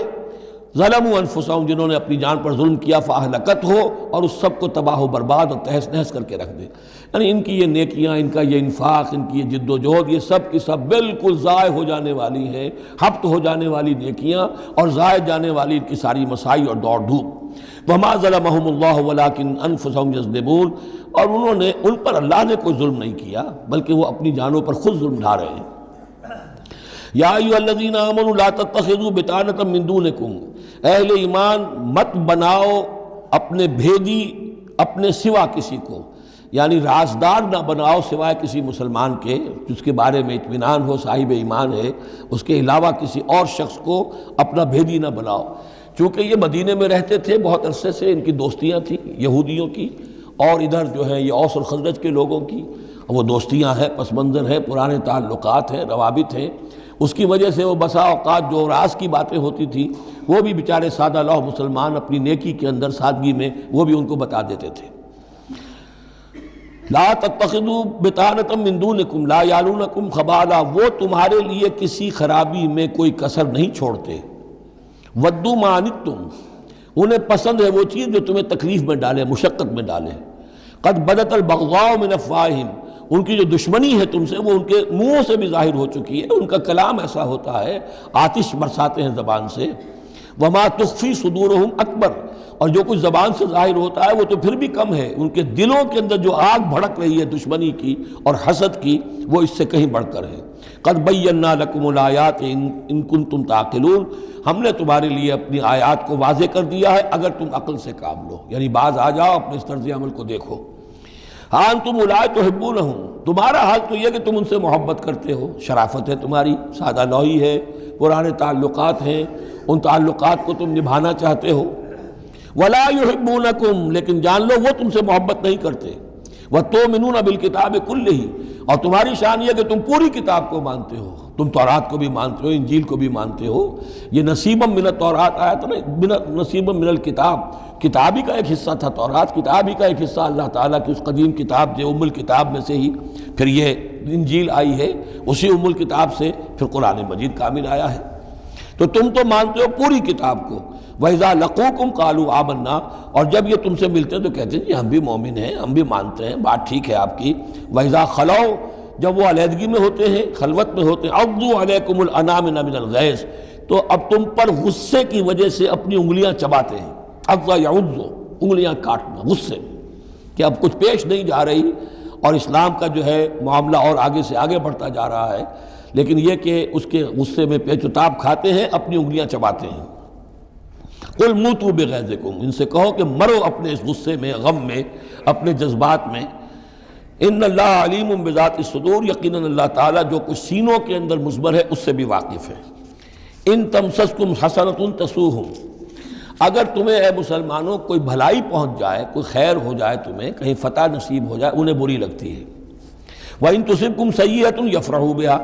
ظلموا انفسہم، جنہوں نے اپنی جان پر ظلم کیا، فاہلکت ہو، اور اس سب کو تباہ و برباد اور تہس نہس کر کے رکھ دے۔ یعنی ان کی یہ نیکیاں، ان کا یہ انفاق، ان کی یہ جد و جہد، یہ سب کی سب بالکل ضائع ہو جانے والی ہیں، ہبط ہو جانے والی نیکیاں اور ضائع جانے والی ان کی ساری مساعی اور دوڑ دھوپ۔ وما ظلمہم اللہ ولکن انفسہم یظلمون، اور انہوں نے، ان پر اللہ نے کوئی ظلم نہیں کیا، بلکہ وہ اپنی جانوں پر خود ظلم ڈھا رہے ہیں۔ یا ایھا الذین آمنوا لا تتخذوا بطانۃ من دونکم، اہل ایمان مت بناؤ اپنے بھیدی اپنے سوا کسی کو، یعنی رازدار نہ بناؤ سوائے کسی مسلمان کے جس کے بارے میں اطمینان ہو، صاحب ایمان ہے، اس کے علاوہ کسی اور شخص کو اپنا بھیدی نہ بناؤ۔ چونکہ یہ مدینے میں رہتے تھے بہت عرصے سے، ان کی دوستیاں تھیں یہودیوں کی، اور ادھر جو ہے یہ اوس اور خزرج کے لوگوں کی، وہ دوستیاں ہیں، پس منظر ہے، پرانے تعلقات ہیں، روابط ہیں، اس کی وجہ سے وہ بسا اوقات جو راز کی باتیں ہوتی تھی وہ بھی بیچارے سادہ لوح مسلمان اپنی نیکی کے اندر، سادگی میں، وہ بھی ان کو بتا دیتے تھے۔ لا تتخذوا بطانۃ من دونکم لا یعلونکم خبالا، وہ تمہارے لیے کسی خرابی میں کوئی کسر نہیں چھوڑتے۔ ودوا ما عنتم، انہیں پسند ہے وہ چیز جو تمہیں تکلیف میں ڈالے، مشقت میں ڈالے۔ قد بدت البغضاء من افواہہم، ان کی جو دشمنی ہے تم سے وہ ان کے منہوں سے بھی ظاہر ہو چکی ہے، ان کا کلام ایسا ہوتا ہے، آتش برساتے ہیں زبان سے۔ وما تخفی صدورہم اکبر، اور جو کچھ زبان سے ظاہر ہوتا ہے وہ تو پھر بھی کم ہے، ان کے دلوں کے اندر جو آگ بھڑک رہی ہے دشمنی کی اور حسد کی، وہ اس سے کہیں بڑھ کر ہے۔ قد بینا لکم الآیات ان کنتم تعقلون، ہم نے تمہارے لیے اپنی آیات کو واضح کر دیا ہے اگر تم عقل سے کام لو، یعنی باز آ جاؤ، اپنے اس طرز عمل کو دیکھو۔ ہاں انتم اولئک تحبونہم، تمہارا حال تو یہ کہ تم ان سے محبت کرتے ہو، شرافت ہے تمہاری، سادہ لوحی ہے، پرانے تعلقات ہیں، ان تعلقات کو تم نبھانا چاہتے ہو۔ ولا یحبونکم، لیکن جان لو وہ تم سے محبت نہیں کرتے۔ وتؤمنون بالکتاب کلہ، اور تمہاری شان یہ کہ تم پوری کتاب کو مانتے ہو، تم تورات کو بھی مانتے ہو، انجیل کو بھی مانتے ہو۔ یہ نصیبا من التوراۃ آیا تھا نا، نصیبا من الکتاب، کتاب ہی کا ایک حصہ تھا تورات، کتاب ہی کا ایک حصہ اللہ تعالیٰ کی اس قدیم کتاب جو ام الکتاب میں سے ہی پھر یہ انجیل آئی ہے، اسی ام الکتاب سے پھر قرآن مجید کامل آیا ہے۔ تو تم تو مانتے ہو پوری کتاب کو۔ وَإِذَا لَقُوكُمْ قَالُوا آمَنَّا، اور جب یہ تم سے ملتے ہیں تو کہتے ہیں جی ہم بھی مومن ہیں، ہم بھی مانتے ہیں، بات ٹھیک ہے آپ کی۔ وَإِذَا خَلَوْا، جب وہ علیحدگی میں ہوتے ہیں، خلوت میں ہوتے ہیں، عَضُّوا عَلَيْكُمُ الْأَنَامِنَ مِنَ الْغَيْظِ، تو اب تم پر غصے کی وجہ سے اپنی انگلیاں چباتے ہیں۔ عَضَّ يَعُضُّ، انگلیاں کاٹنا، غصے کہ اب کچھ پیش نہیں جا رہی، اور اسلام کا جو ہے معاملہ اور آگے سے آگے بڑھتا جا رہا ہے، لیکن یہ کہ اس کے غصے میں پیچ و تاب کھاتے ہیں، اپنی انگلیاں چباتے ہیں۔ قل موتوا بغیظکم، ان سے کہو کہ مرو اپنے اس غصے میں، غم میں، اپنے جذبات میں۔ ان اللہ علیم بذات الصدور، یقیناً اللہ تعالیٰ جو کچھ سینوں کے اندر مضمر ہے اس سے بھی واقف ہے۔ ان تمسسکم حسنۃ تسؤہم، اگر تمہیں اے مسلمانوں کوئی بھلائی پہنچ جائے، کوئی خیر ہو جائے، تمہیں کہیں فتح نصیب ہو جائے، انہیں بری لگتی ہے۔ وَإِن تُصِبْكُمْ سَیِّئَةٌ یفرحوا بِہَا،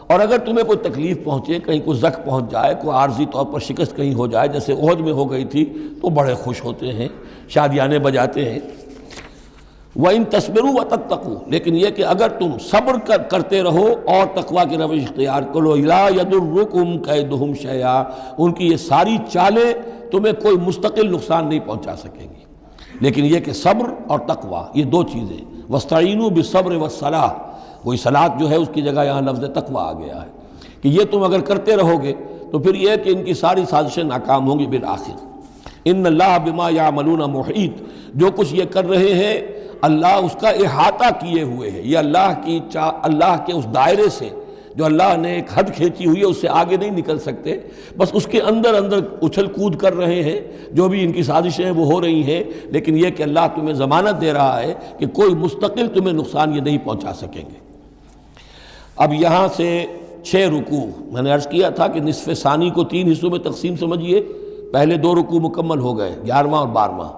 اور اگر تمہیں کوئی تکلیف پہنچے، کہیں کوئی زخم پہنچ جائے، کوئی عارضی طور پر شکست کہیں ہو جائے، جیسے احد میں ہو گئی تھی، تو بڑے خوش ہوتے ہیں، شادیانے بجاتے ہیں۔ وَإِن تَصْبِرُوا وَتَتَّقُوا، لیکن یہ کہ اگر تم صبر کرتے رہو اور تقویٰ کی روش اختیار کرو، لَا يَضُرُّكُمْ كَيْدُهُمْ شَيْئًا، ان کی یہ ساری چالیں تمہیں کوئی مستقل نقصان نہیں پہنچا سکیں گی۔ لیکن یہ کہ صبر اور تقویٰ، یہ دو چیزیں، وَاسْتَعِینُوا بِالصَّبْرِ وَالصَّلَاةِ، وہی صلاۃ جو ہے اس کی جگہ یہاں لفظ تقویٰ آ گیا ہے کہ یہ تم اگر کرتے رہو گے تو پھر یہ کہ ان کی ساری سازشیں ناکام ہوں گی بالآخر۔ ان اللہ بما یعملون محیط، جو کچھ یہ کر رہے ہیں اللہ اس کا احاطہ کیے ہوئے ہے. یہ اللہ کے اس دائرے سے جو اللہ نے ایک حد کھینچی ہوئی ہے اس سے آگے نہیں نکل سکتے، بس اس کے اندر اچھل کود کر رہے ہیں. جو بھی ان کی سازشیں ہیں وہ ہو رہی ہیں، لیکن یہ کہ اللہ تمہیں ضمانت دے رہا ہے کہ کوئی مستقل تمہیں نقصان یہ نہیں پہنچا سکیں گے. اب یہاں سے 6 رکوع، میں نے عرض کیا تھا کہ نصف ثانی کو 3 حصوں میں تقسیم سمجھیے. پہلے 2 رکوع مکمل ہو گئے، 11واں اور 12واں.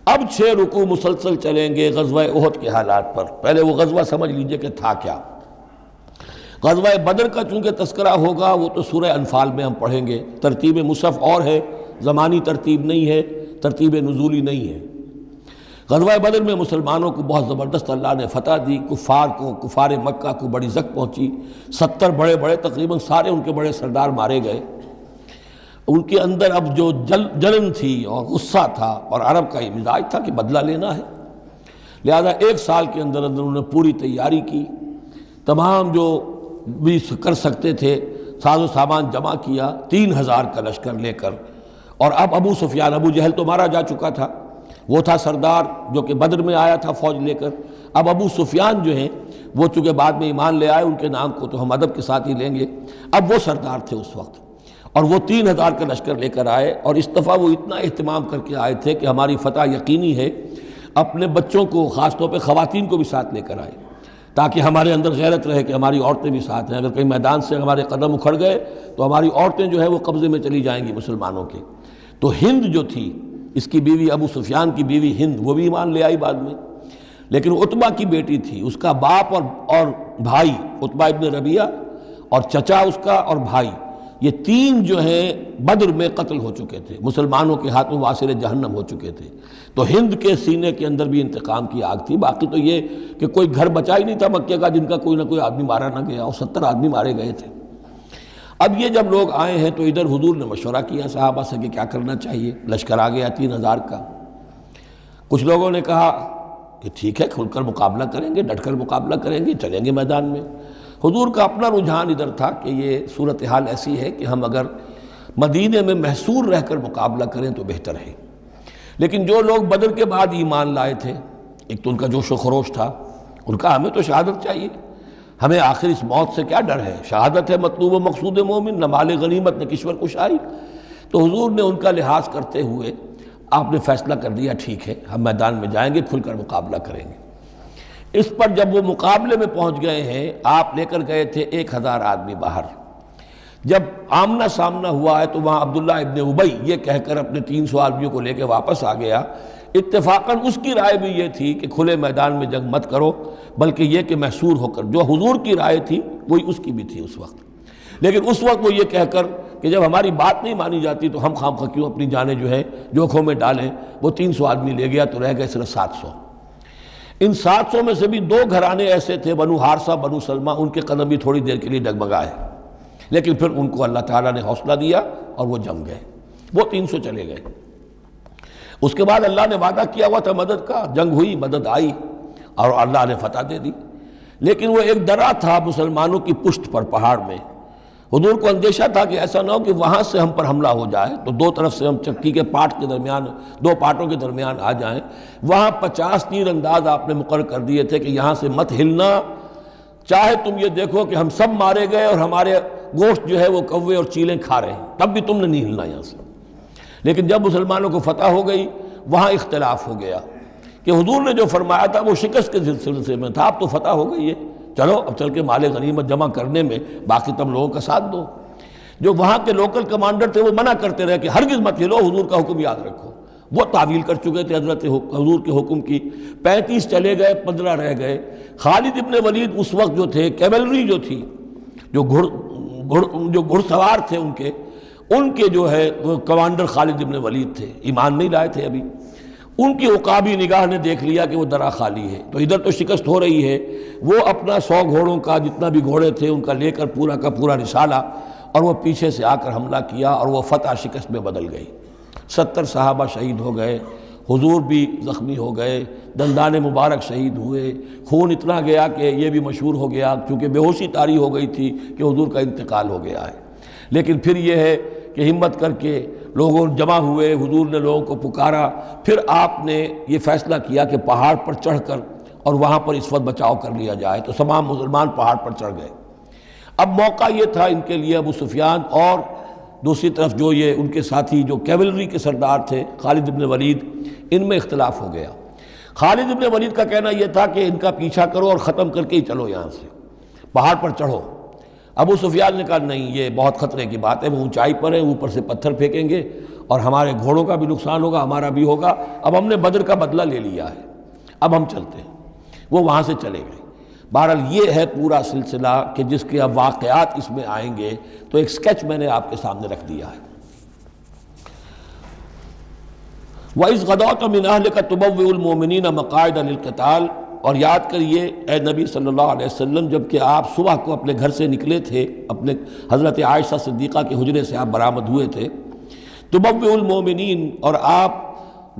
اب 6 رکوع مسلسل چلیں گے غزوہ احد کے حالات پر. پہلے وہ غزوہ سمجھ لیجئے کہ تھا کیا. غزوہ بدر کا چونکہ تذکرہ ہوگا وہ تو سورہ انفال میں ہم پڑھیں گے. ترتیب مصحف اور ہے، زمانی ترتیب نہیں ہے، ترتیب نزولی نہیں ہے. غزوہ بدر میں مسلمانوں کو بہت زبردست اللہ نے فتح دی. کفار مکہ کو بڑی زک پہنچی. 70 بڑے تقریباً سارے ان کے بڑے سردار مارے گئے. ان کے اندر اب جو جلن تھی اور غصہ تھا، اور عرب کا یہ مزاج تھا کہ بدلہ لینا ہے، لہذا 1 سال کے اندر انہوں نے پوری تیاری کی. تمام جو بھی کر سکتے تھے ساز و سامان جمع کیا، 3000 کا لشکر لے کر. اور اب ابو سفیان، ابو جہل تو مارا جا چکا تھا، وہ تھا سردار جو کہ بدر میں آیا تھا فوج لے کر. اب ابو سفیان جو ہیں وہ چونکہ بعد میں ایمان لے آئے، ان کے نام کو تو ہم ادب کے ساتھ ہی لیں گے. اب وہ سردار تھے اس وقت، اور وہ 3000 کا لشکر لے کر آئے. اور اس دفعہ وہ اتنا اہتمام کر کے آئے تھے کہ ہماری فتح یقینی ہے. اپنے بچوں کو، خاص طور پہ خواتین کو بھی ساتھ لے کر آئے تاکہ ہمارے اندر غیرت رہے کہ ہماری عورتیں بھی ساتھ ہیں. اگر کہیں میدان سے ہمارے قدم اکھڑ گئے تو ہماری عورتیں جو ہیں وہ قبضے میں چلی جائیں گی مسلمانوں کے. تو ہند جو تھی، اس کی بیوی، ابو سفیان کی بیوی ہند، وہ بھی ایمان لے آئی بعد میں. لیکن عتبہ کی بیٹی تھی، اس کا باپ اور بھائی عتبہ ابن ربیعہ، اور چچا اس کا اور بھائی، یہ 3 جو ہیں بدر میں قتل ہو چکے تھے، مسلمانوں کے ہاتھوں واسر جہنم ہو چکے تھے. تو ہند کے سینے کے اندر بھی انتقام کی آگ تھی. باقی تو یہ کہ کوئی گھر بچا ہی نہیں تھا مکے کا جن کا کوئی نہ کوئی آدمی مارا نہ گیا، اور 70 آدمی مارے گئے تھے. اب یہ جب لوگ آئے ہیں تو ادھر حضور نے مشورہ کیا صحابہ سے کہ کیا کرنا چاہیے. لشکر آ گیا 3000 کا. کچھ لوگوں نے کہا کہ ٹھیک ہے، کھل کر مقابلہ کریں گے، ڈٹ کر مقابلہ کریں گے، چلیں گے میدان میں. حضور کا اپنا رجحان ادھر تھا کہ یہ صورتحال ایسی ہے کہ ہم اگر مدینے میں محصور رہ کر مقابلہ کریں تو بہتر ہے. لیکن جو لوگ بدر کے بعد ایمان لائے تھے، ایک تو ان کا جوش و خروش تھا، ان کا ہمیں تو شہادت چاہیے، ہمیں آخر اس موت سے کیا ڈر ہے، شہادت ہے مطلوب و مقصود مومن، نہ مال غنیمت نہ کشور کشائی. تو حضور نے ان کا لحاظ کرتے ہوئے آپ نے فیصلہ کر دیا ٹھیک ہے ہم میدان میں جائیں گے، کھل کر مقابلہ کریں گے. اس پر جب وہ مقابلے میں پہنچ گئے ہیں، آپ لے کر گئے تھے 1000 آدمی باہر. جب آمنا سامنا ہوا ہے تو وہاں عبداللہ ابن ابی یہ کہہ کر اپنے 300 آدمیوں کو لے کے واپس آ گیا. اتفاقاً اس کی رائے بھی یہ تھی کہ کھلے میدان میں جنگ مت کرو، بلکہ یہ کہ محصور ہو کر. جو حضور کی رائے تھی وہی اس کی بھی تھی اس وقت. لیکن اس وقت وہ یہ کہہ کر کہ جب ہماری بات نہیں مانی جاتی تو ہم خواہ کیوں اپنی جانیں جو ہے جوکھوں میں ڈالیں. وہ 300 آدمی لے گیا تو رہ گئے صرف 700. ان 700 میں سے بھی 2 گھرانے ایسے تھے، بنو حارثہ بنو سلمہ، ان کے قدم بھی تھوڑی دیر کے لیے ڈگمگائے. لیکن پھر ان کو اللہ تعالیٰ نے حوصلہ دیا اور وہ جم گئے. وہ 300 چلے گئے. اس کے بعد اللہ نے وعدہ کیا ہوا تھا مدد کا، جنگ ہوئی، مدد آئی اور اللہ نے فتح دے دی. لیکن وہ ایک درہ تھا مسلمانوں کی پشت پر پہاڑ میں. حضور کو اندیشہ تھا کہ ایسا نہ ہو کہ وہاں سے ہم پر حملہ ہو جائے تو 2 طرف سے ہم چکی کے پاٹ کے درمیان، 2 پاٹوں کے درمیان آ جائیں. وہاں 50 تیر انداز آپ نے مقرر کر دیے تھے کہ یہاں سے مت ہلنا، چاہے تم یہ دیکھو کہ ہم سب مارے گئے اور ہمارے گوشت جو ہے وہ کوے اور چیلیں کھا رہے ہیں، تب بھی تم نے نہیں ہلنا یہاں سے. لیکن جب مسلمانوں کو فتح ہو گئی وہاں اختلاف ہو گیا کہ حضور نے جو فرمایا تھا وہ شکست کے سلسلے میں تھا. اب تو فتح ہو گئی ہے، چلو اب چل کے مال غنیمت جمع کرنے میں باقی تم لوگوں کا ساتھ دو. جو وہاں کے لوکل کمانڈر تھے وہ منع کرتے رہے کہ ہرگز مت ہلو، حضور کا حکم یاد رکھو. وہ تعویل کر چکے تھے حضرت حضور کے حکم کی. 35 چلے گئے، 15 رہ گئے. خالد ابن ولید اس وقت جو تھے، کیولری جو تھی، جو گھڑ سوار تھے ان کے جو ہے کمانڈر خالد ابن ولید تھے، ایمان نہیں لائے تھے ابھی. ان کی عقابی نگاہ نے دیکھ لیا کہ وہ درہ خالی ہے، تو ادھر تو شکست ہو رہی ہے. وہ اپنا 100 گھوڑوں کا جتنا بھی گھوڑے تھے ان کا لے کر پورا کا پورا رسالہ، اور وہ پیچھے سے آ کر حملہ کیا اور وہ فتح شکست میں بدل گئی. 70 صحابہ شہید ہو گئے، حضور بھی زخمی ہو گئے، دندان مبارک شہید ہوئے. خون اتنا گیا کہ یہ بھی مشہور ہو گیا، چونکہ بے ہوشی طاری ہو گئی تھی کہ حضور کا انتقال ہو گیا ہے. لیکن پھر یہ ہے کہ ہمت کر کے لوگوں جمع ہوئے، حضور نے لوگوں کو پکارا، پھر آپ نے یہ فیصلہ کیا کہ پہاڑ پر چڑھ کر اور وہاں پر اس وقت بچاؤ کر لیا جائے، تو تمام مسلمان پہاڑ پر چڑھ گئے۔ اب موقع یہ تھا ان کے لیے، ابو سفیان اور دوسری طرف جو یہ ان کے ساتھی جو کیولری کے سردار تھے خالد بن ولید، ان میں اختلاف ہو گیا۔ خالد بن ولید کا کہنا یہ تھا کہ ان کا پیچھا کرو اور ختم کر کے ہی چلو، یہاں سے پہاڑ پر چڑھو۔ ابو سفیان نے کہا نہیں، یہ بہت خطرے کی بات ہے، وہ اونچائی پر ہے، اوپر سے پتھر پھینکیں گے اور ہمارے گھوڑوں کا بھی نقصان ہوگا، ہمارا بھی ہوگا، اب ہم نے بدر کا بدلہ لے لیا ہے، اب ہم چلتے ہیں۔ وہ وہاں سے چلے گئے۔ بہرحال یہ ہے پورا سلسلہ کہ جس کے اب واقعات اس میں آئیں گے، تو ایک سکیچ میں نے آپ کے سامنے رکھ دیا ہے۔ وَإِذْ غَدَوْتَ مِنْ أَهْلِكَ تُبَوِّئُ الْمُؤْمِنِينَ مَقَاعِدَ لِلْقِتَالِ، اور یاد کریے اے نبی صلی اللہ علیہ وسلم، جب کہ آپ صبح کو اپنے گھر سے نکلے تھے، اپنے حضرت عائشہ صدیقہ کے حجرے سے آپ برآمد ہوئے تھے، تُبَوِّئُ الْمُؤْمِنِينَ، اور آپ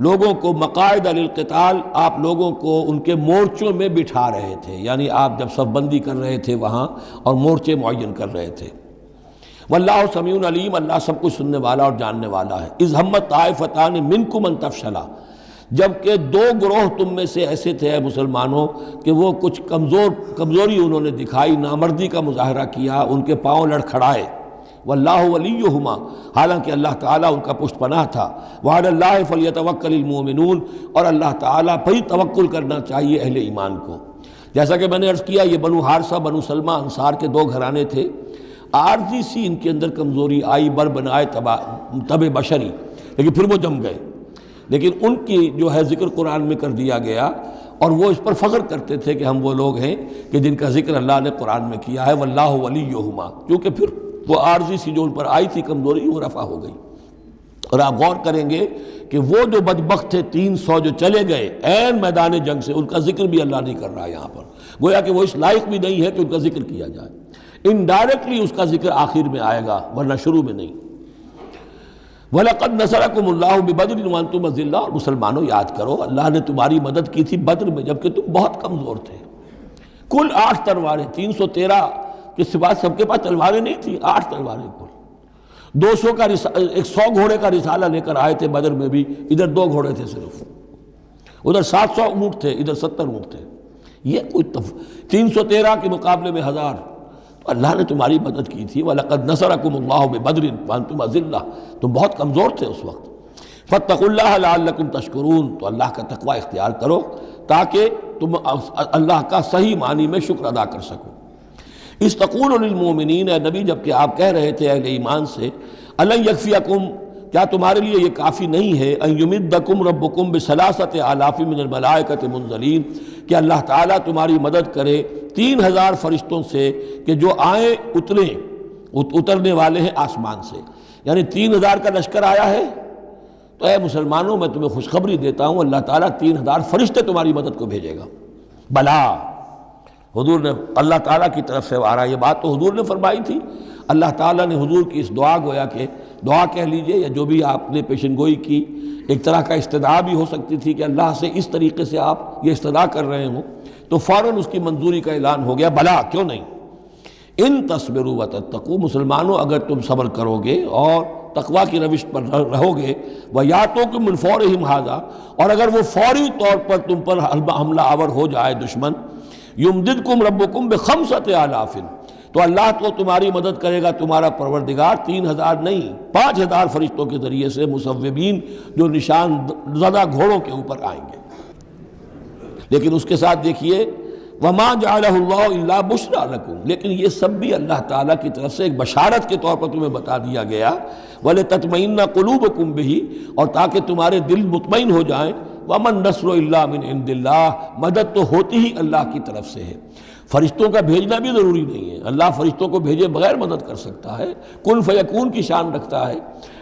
لوگوں کو مقاعد للقتال، آپ لوگوں کو ان کے مورچوں میں بٹھا رہے تھے، یعنی آپ جب صف بندی کر رہے تھے وہاں اور مورچے معین کر رہے تھے۔ واللہ سمیع علیم، اللہ سب کچھ سننے والا اور جاننے والا ہے۔ اذ ہمت طائفتان منکم ان تفشلا، جبکہ دو گروہ تم میں سے ایسے تھے اے مسلمانوں کہ وہ کچھ کمزوری انہوں نے دکھائی، نامردی کا مظاہرہ کیا، ان کے پاؤں لڑکھڑائے۔ واللہ ولیہما، حالانکہ اللہ تعالیٰ ان کا پشت پناہ تھا۔ وعلی اللہ فلیتوکل المؤمنون، اور اللہ تعالیٰ پر ہی توکل کرنا چاہیے اہل ایمان کو۔ جیسا کہ میں نے عرض کیا، یہ بنو حارثہ بنو سلمہ انصار کے دو گھرانے تھے، عارضی سی ان کے اندر کمزوری آئی، بر بنائے تب بشری، لیکن پھر وہ جم گئے۔ لیکن ان کی جو ہے ذکر قرآن میں کر دیا گیا، اور وہ اس پر فخر کرتے تھے کہ ہم وہ لوگ ہیں کہ جن کا ذکر اللہ نے قرآن میں کیا ہے، واللہ ولیہما، کیونکہ پھر وہ عارضی سی جو ان پر آئی تھی کمزوری، وہ رفع ہو گئی۔ اور آپ غور کریں گے کہ وہ جو بدبخت تھے 300 جو چلے گئے عین میدان جنگ سے، ان کا ذکر بھی اللہ نہیں کر رہا ہے یہاں پر، گویا کہ وہ اس لائق بھی نہیں ہے کہ ان کا ذکر کیا جائے۔ انڈائریکٹلی اس کا ذکر آخر میں آئے گا، ورنہ شروع میں نہیں۔ وَلَقَدْ نَصَرَكُمُ اللَّهُ بِبَدْرٍ وَأَنْتُمْ أَذِلَّةٌ، اور مسلمانوں یاد کرو اللہ نے تمہاری مدد کی تھی بدر میں جبکہ تم بہت کمزور تھے۔ کل 8 تلواریں، 313 کے سوا سب کے پاس تلواریں نہیں تھیں، 8 تلواریں کل۔ 200 کا 100 گھوڑے کا رسالہ لے کر آئے تھے بدر میں بھی، ادھر 2 گھوڑے تھے صرف، ادھر 700 اونٹ تھے، ادھر 70 اونٹ تھے۔ یہ کوئی 313 کے مقابلے میں 1000، تو اللہ نے تمہاری مدد کی تھی۔ وَلَقَدْ نَصَرَكُمُ اللَّهُ بِبَدْرٍ وَأَنْتُمْ أَذِلَّةٌ، تم بہت کمزور تھے اس وقت۔ فَاتَّقُوا اللَّهَ لَعَلَّكُمْ تَشْكُرُونَ، تو اللہ کا تقوی اختیار کرو تاکہ تم اللہ کا صحیح معنی میں شکر ادا کر سکو۔ اِذْ تَقُولُ لِلْمُؤْمِنِينَ، اے نبی جب کہ آپ کہہ رہے تھے اہل ایمان سے، أَلَنْ يَكْفِيَكُمْ، کیا تمہارے لیے یہ کافی نہیں ہے، أَن يُمِدَّكُمْ رَبُّكُمْ بِثَلَاثَةِ آلَافٍ مِّنَ الْمَلَائِكَةِ مُنزَلِينَ، کہ اللہ تعالیٰ تمہاری مدد کرے 3000 فرشتوں سے کہ جو آئیں اترنے والے ہیں آسمان سے، یعنی 3000 کا لشکر آیا ہے۔ تو اے مسلمانوں میں تمہیں خوشخبری دیتا ہوں، اللہ تعالیٰ 3000 فرشتے تمہاری مدد کو بھیجے گا۔ بلا، حضور نے اللہ تعالیٰ کی طرف سے آ رہا، یہ بات تو حضور نے فرمائی تھی، اللہ تعالیٰ نے حضور کی اس دعا، گویا کہ دعا کہہ لیجئے یا جو بھی آپ نے پیشن گوئی کی، ایک طرح کا استدعا بھی ہو سکتی تھی کہ اللہ سے اس طریقے سے آپ یہ استدعا کر رہے ہوں، تو فوراً اس کی منظوری کا اعلان ہو گیا، بلا کیوں نہیں۔ ان تصبروا وتتقوا، مسلمانوں اگر تم صبر کرو گے اور تقوی کی روش پر رہو گے، وَيَأْتُوكُم مِّن فَوْرِهِمْ هَٰذَا، اور اگر وہ فوری طور پر تم پر حملہ آور ہو جائے دشمن، يُمْدِدْكُمْ رَبُّكُمْ بِخَمْسَةِ آلَافٍ، تو اللہ تو تمہاری مدد کرے گا تمہارا پروردگار 3000 نہیں 5000 فرشتوں کے ذریعے سے، مصوبین جو نشان زدہ گھوڑوں کے اوپر آئیں گے۔ لیکن اس کے ساتھ دیکھیے وَمَا جَعَلَهُ اللَّهُ إِلَّا بُشْرَىٰ لَكُمْ، لیکن یہ سب بھی اللہ تعالیٰ کی طرف سے ایک بشارت کے طور پر تمہیں بتا دیا گیا، وَلِتَطْمَئِنَّ قُلُوبُكُمْ بِهِ، اور تاکہ تمہارے دل مطمئن ہو جائیں۔ وَمَا النَّصْرُ إِلَّا مِنْ عِنْدِ اللَّهِ، مدد تو ہوتی ہی اللہ کی طرف سے ہے، فرشتوں کا بھیجنا بھی ضروری نہیں ہے، اللہ فرشتوں کو بھیجے بغیر مدد کر سکتا ہے، کن فیکون کی شان رکھتا ہے۔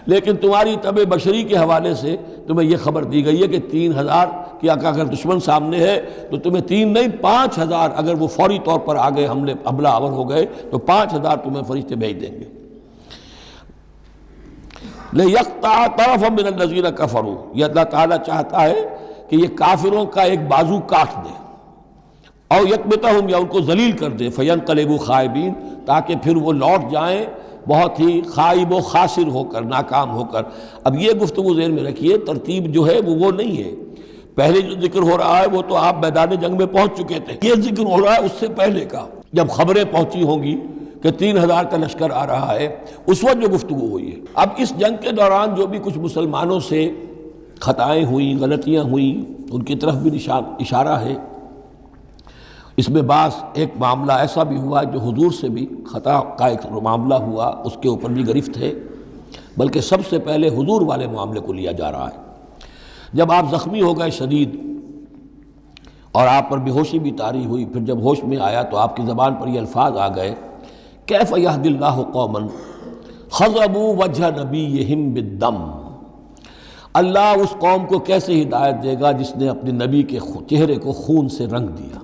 لیکن تمہاری طبع بشری کے حوالے سے تمہیں یہ خبر دی گئی ہے کہ 3000 کی اگر دشمن سامنے ہے تو تمہیں 3 نہیں 5000، اگر وہ فوری طور پر آگے حملہ آور ہو گئے تو 5000 تمہیں فرشتے بھیج دیں گے۔ لِيَقْطَعَ طَرَفًا مِّنَ الَّذِينَ كَفَرُوا، یہ اللہ تعالیٰ چاہتا ہے کہ یہ کافروں کا ایک بازو کاٹ دے، او یکبتہم، یا ان کو ذلیل کر دے، فینقلبوا خائبین، تاکہ پھر وہ لوٹ جائیں بہت ہی خائب و خاسر ہو کر، ناکام ہو کر۔ اب یہ گفتگو ذہن میں رکھیے، ترتیب جو ہے وہ نہیں ہے۔ پہلے جو ذکر ہو رہا ہے وہ تو آپ میدان جنگ میں پہنچ چکے تھے، یہ ذکر ہو رہا ہے اس سے پہلے کا، جب خبریں پہنچی ہوں گی کہ 3000 کا لشکر آ رہا ہے، اس وقت جو گفتگو ہوئی ہے۔ اب اس جنگ کے دوران جو بھی کچھ مسلمانوں سے خطائیں ہوئیں، غلطیاں ہوئیں، ان کی طرف بھی اشارہ ہے۔ اس میں بعض ایک معاملہ ایسا بھی ہوا جو حضور سے بھی خطا کا ایک معاملہ ہوا، اس کے اوپر بھی گرفت ہے، بلکہ سب سے پہلے حضور والے معاملے کو لیا جا رہا ہے۔ جب آپ زخمی ہو گئے شدید اور آپ پر بے ہوشی بھی طاری ہوئی، پھر جب ہوش میں آیا تو آپ کی زبان پر یہ الفاظ آ گئے، کیف یہدی اللہ قوما خضبوا وجہ نبیہم بالدم، اللہ اس قوم کو کیسے ہدایت دے گا جس نے اپنے نبی کے چہرے کو خون سے رنگ دیا،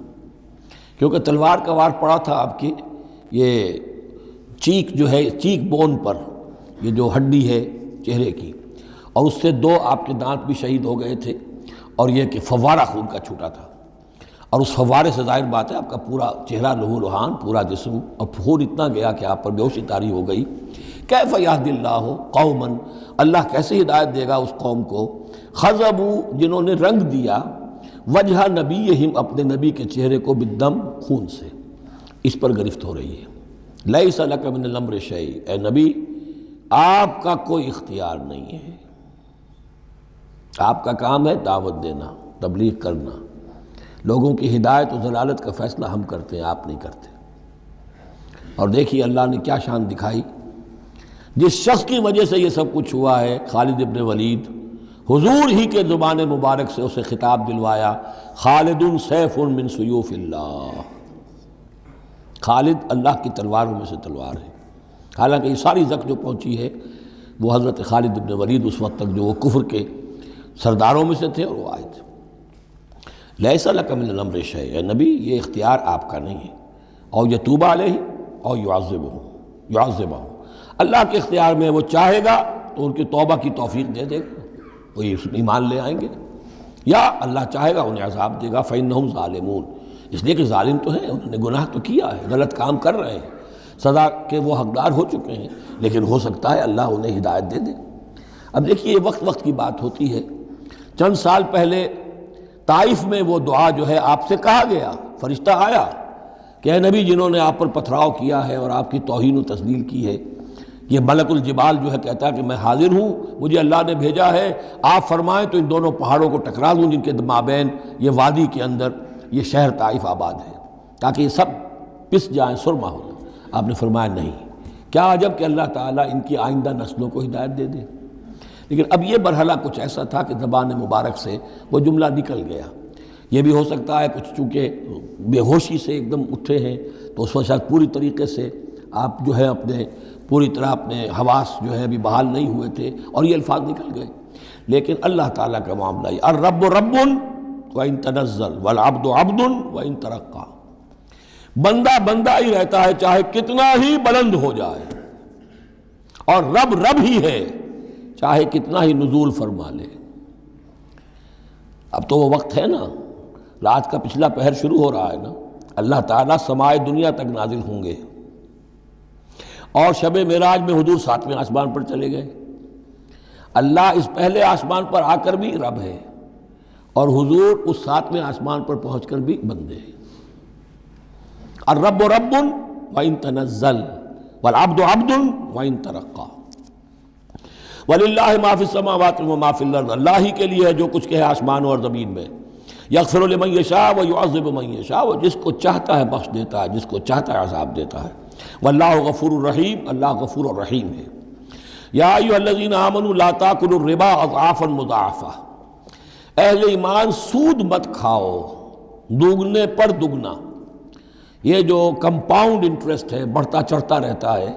کیونکہ تلوار کا وار پڑا تھا آپ کی یہ چیک جو ہے، چیک بون پر، یہ جو ہڈی ہے چہرے کی، اور اس سے 2 آپ کے دانت بھی شہید ہو گئے تھے، اور یہ کہ فوارہ خون کا چھوٹا تھا، اور اس فوارے سے ظاہر بات ہے آپ کا پورا چہرہ لہو لہان، پورا جسم، اور خون اتنا گیا کہ آپ پر بے ہوشی طاری ہو گئی۔ کیف یہدی اللہ قوما، اللہ کیسے ہدایت دے گا اس قوم کو، خضبوا جنہوں نے رنگ دیا، وجہ نبیہم اپنے نبی کے چہرے کو، بالدم خون سے، اس پر گرفت ہو رہی ہے۔ لیس لک من الامر شیء، اے نبی آپ کا کوئی اختیار نہیں ہے، آپ کا کام ہے دعوت دینا، تبلیغ کرنا، لوگوں کی ہدایت و ضلالت کا فیصلہ ہم کرتے ہیں، آپ نہیں کرتے۔ اور دیکھیے اللہ نے کیا شان دکھائی، جس شخص کی وجہ سے یہ سب کچھ ہوا ہے، خالد ابن ولید، حضور ہی کے زبان مبارک سے اسے خطاب دلوایا، خالد سیف من سیوف اللہ، خالد اللہ کی تلواروں میں سے تلوار ہے۔ حالانکہ یہ ساری زخ جو پہنچی ہے وہ حضرت خالد ابن ولید اس وقت تک جو وہ کفر کے سرداروں میں سے تھے اور وہ آئے تھے۔ لیس لک من الامر شیء، اے نبی یہ اختیار آپ کا نہیں ہے، او یتوب علیہ او یعذبہم، اللہ کے اختیار میں، وہ چاہے گا تو ان کی توبہ کی توفیق دے دے گا، وہ ایمان لے آئیں گے، یا اللہ چاہے گا انہیں عذاب دے گا، فإنہم ظالمون، اس لیے کہ ظالم تو ہیں، انہوں نے گناہ تو کیا ہے، غلط کام کر رہے ہیں، سزا کے وہ حقدار ہو چکے ہیں، لیکن ہو سکتا ہے اللہ انہیں ہدایت دے دے۔ اب دیکھیے یہ وقت کی بات ہوتی ہے، چند سال پہلے طائف میں وہ دعا جو ہے آپ سے کہا گیا، فرشتہ آیا کہ اے نبی جنہوں نے آپ پر پتھراؤ کیا ہے اور آپ کی توہین و تذلیل کی ہے، یہ ملک الجبال جو ہے کہتا ہے کہ میں حاضر ہوں، مجھے اللہ نے بھیجا ہے، آپ فرمائیں تو ان دونوں پہاڑوں کو ٹکرا دوں جن کے مابین یہ وادی کے اندر یہ شہر طائف آباد ہے، تاکہ یہ سب پس جائیں، سرما ہو جائیں۔ آپ نے فرمایا نہیں، کیا عجب کہ اللہ تعالیٰ ان کی آئندہ نسلوں کو ہدایت دے دے۔ لیکن اب یہ مرحلہ کچھ ایسا تھا کہ زبان مبارک سے وہ جملہ نکل گیا۔ یہ بھی ہو سکتا ہے کچھ چونکہ بے ہوشی سے ایک دم اٹھے ہیں تو اس وقت شاید پوری طریقے سے آپ جو ہے اپنے پوری طرح اپنے حواس جو ہے ابھی بحال نہیں ہوئے تھے اور یہ الفاظ نکل گئے۔ لیکن اللہ تعالیٰ کا معاملہ یہ الرب رب وَإِن تنزل والعبد عبد وَإِن ترقى، بندہ بندہ ہی رہتا ہے چاہے کتنا ہی بلند ہو جائے، اور رب رب ہی ہے چاہے کتنا ہی نزول فرما لے۔ اب تو وہ وقت ہے نا، رات کا پچھلا پہر شروع ہو رہا ہے نا، اللہ تعالیٰ سمائے دنیا تک نازل ہوں گے، اور شب معراج میں حضور 7ویں آسمان پر چلے گئے۔ اللہ اس پہلے آسمان پر آ کر بھی رب ہے، اور حضور اس 7ویں آسمان پر پہنچ کر بھی بندے ہیں۔ الرب رب وَإِن تنزل والعبد عبد وَإِن ترقى وَلِلَّهِ مَا فِي السَّمَاوَاتِ وَمَا فِي الْأَرْضِ، اللہ ہی کے لیے ہے جو کچھ کہ ہے آسمانوں اور زمین میں۔ یغفر لمن یشاء ویعذب من یشاء، وہ جس کو چاہتا ہے بخش دیتا ہے، جس کو چاہتا ہے عذاب دیتا ہے۔ واللہ غفور الرحیم، اللہ غفور الرحیم ہے۔ یا ایھا الذین آمنوا لا تاکلوا الربا اضعافا مضاعفہ، اہل ایمان سود مت کھاؤ دوگنے پر دگنا۔ یہ جو کمپاؤنڈ انٹرسٹ ہے، بڑھتا چڑھتا رہتا ہے،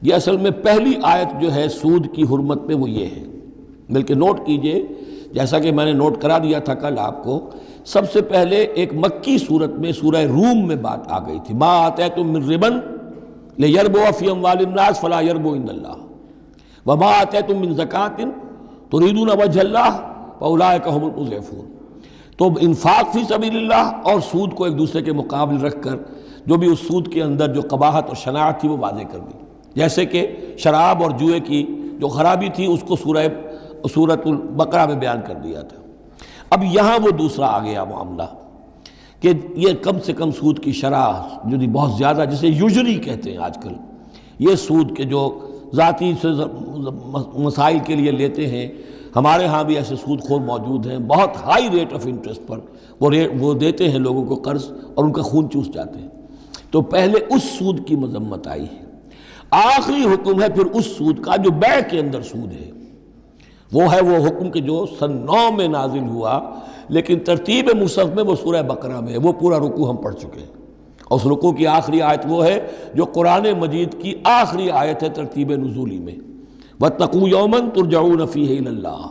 یہ اصل میں پہلی آیت جو ہے سود کی حرمت میں وہ یہ ہے۔ بلکہ نوٹ کیجئے، جیسا کہ میں نے نوٹ کرا دیا تھا کل آپ کو، سب سے پہلے ایک مکی صورت میں سورہ روم میں بات آ گئی تھی، ما آتیتم من ربا لیربو فی اموال الناس فلا یربو عند اللہ وما آتیتم من زکاۃ تریدون وجہ اللہ فاولئک هم المضعفون۔ تو انفاق فی سبیل اللہ اور سود کو ایک دوسرے کے مقابل رکھ کر جو بھی اس سود کے اندر جو قباحت اور شناعت تھی وہ واضح کر دی۔ جیسے کہ شراب اور جوئے کی جو خرابی تھی اس کو سورۃ البقرہ میں بیان کر دیا تھا۔ اب یہاں وہ دوسرا آ گیا معاملہ کہ یہ کم سے کم سود کی شرح جو بہت زیادہ، جسے یوزری کہتے ہیں آج کل، یہ سود کے جو ذاتی سے مسائل کے لیے لیتے ہیں، ہمارے ہاں بھی ایسے سود خور موجود ہیں، بہت ہائی ریٹ آف انٹرسٹ پر وہ دیتے ہیں لوگوں کو قرض اور ان کا خون چوس جاتے ہیں۔ تو پہلے اس سود کی مذمت آئی ہے، آخری حکم ہے پھر اس سود کا جو بیع کے اندر سود ہے، وہ ہے وہ حکم کہ جو سن 9 میں نازل ہوا، لیکن ترتیب مصحف میں وہ سورہ بقرہ میں ہے، وہ پورا رکوع ہم پڑھ چکے ہیں، اور اس رکوع کی آخری آیت وہ ہے جو قرآن مجید کی آخری آیت ہے ترتیب نزولی میں، وَاتَّقُوا يَوْمًا تُرْجَعُونَ فِيهِ إِلَى اللَّهِ۔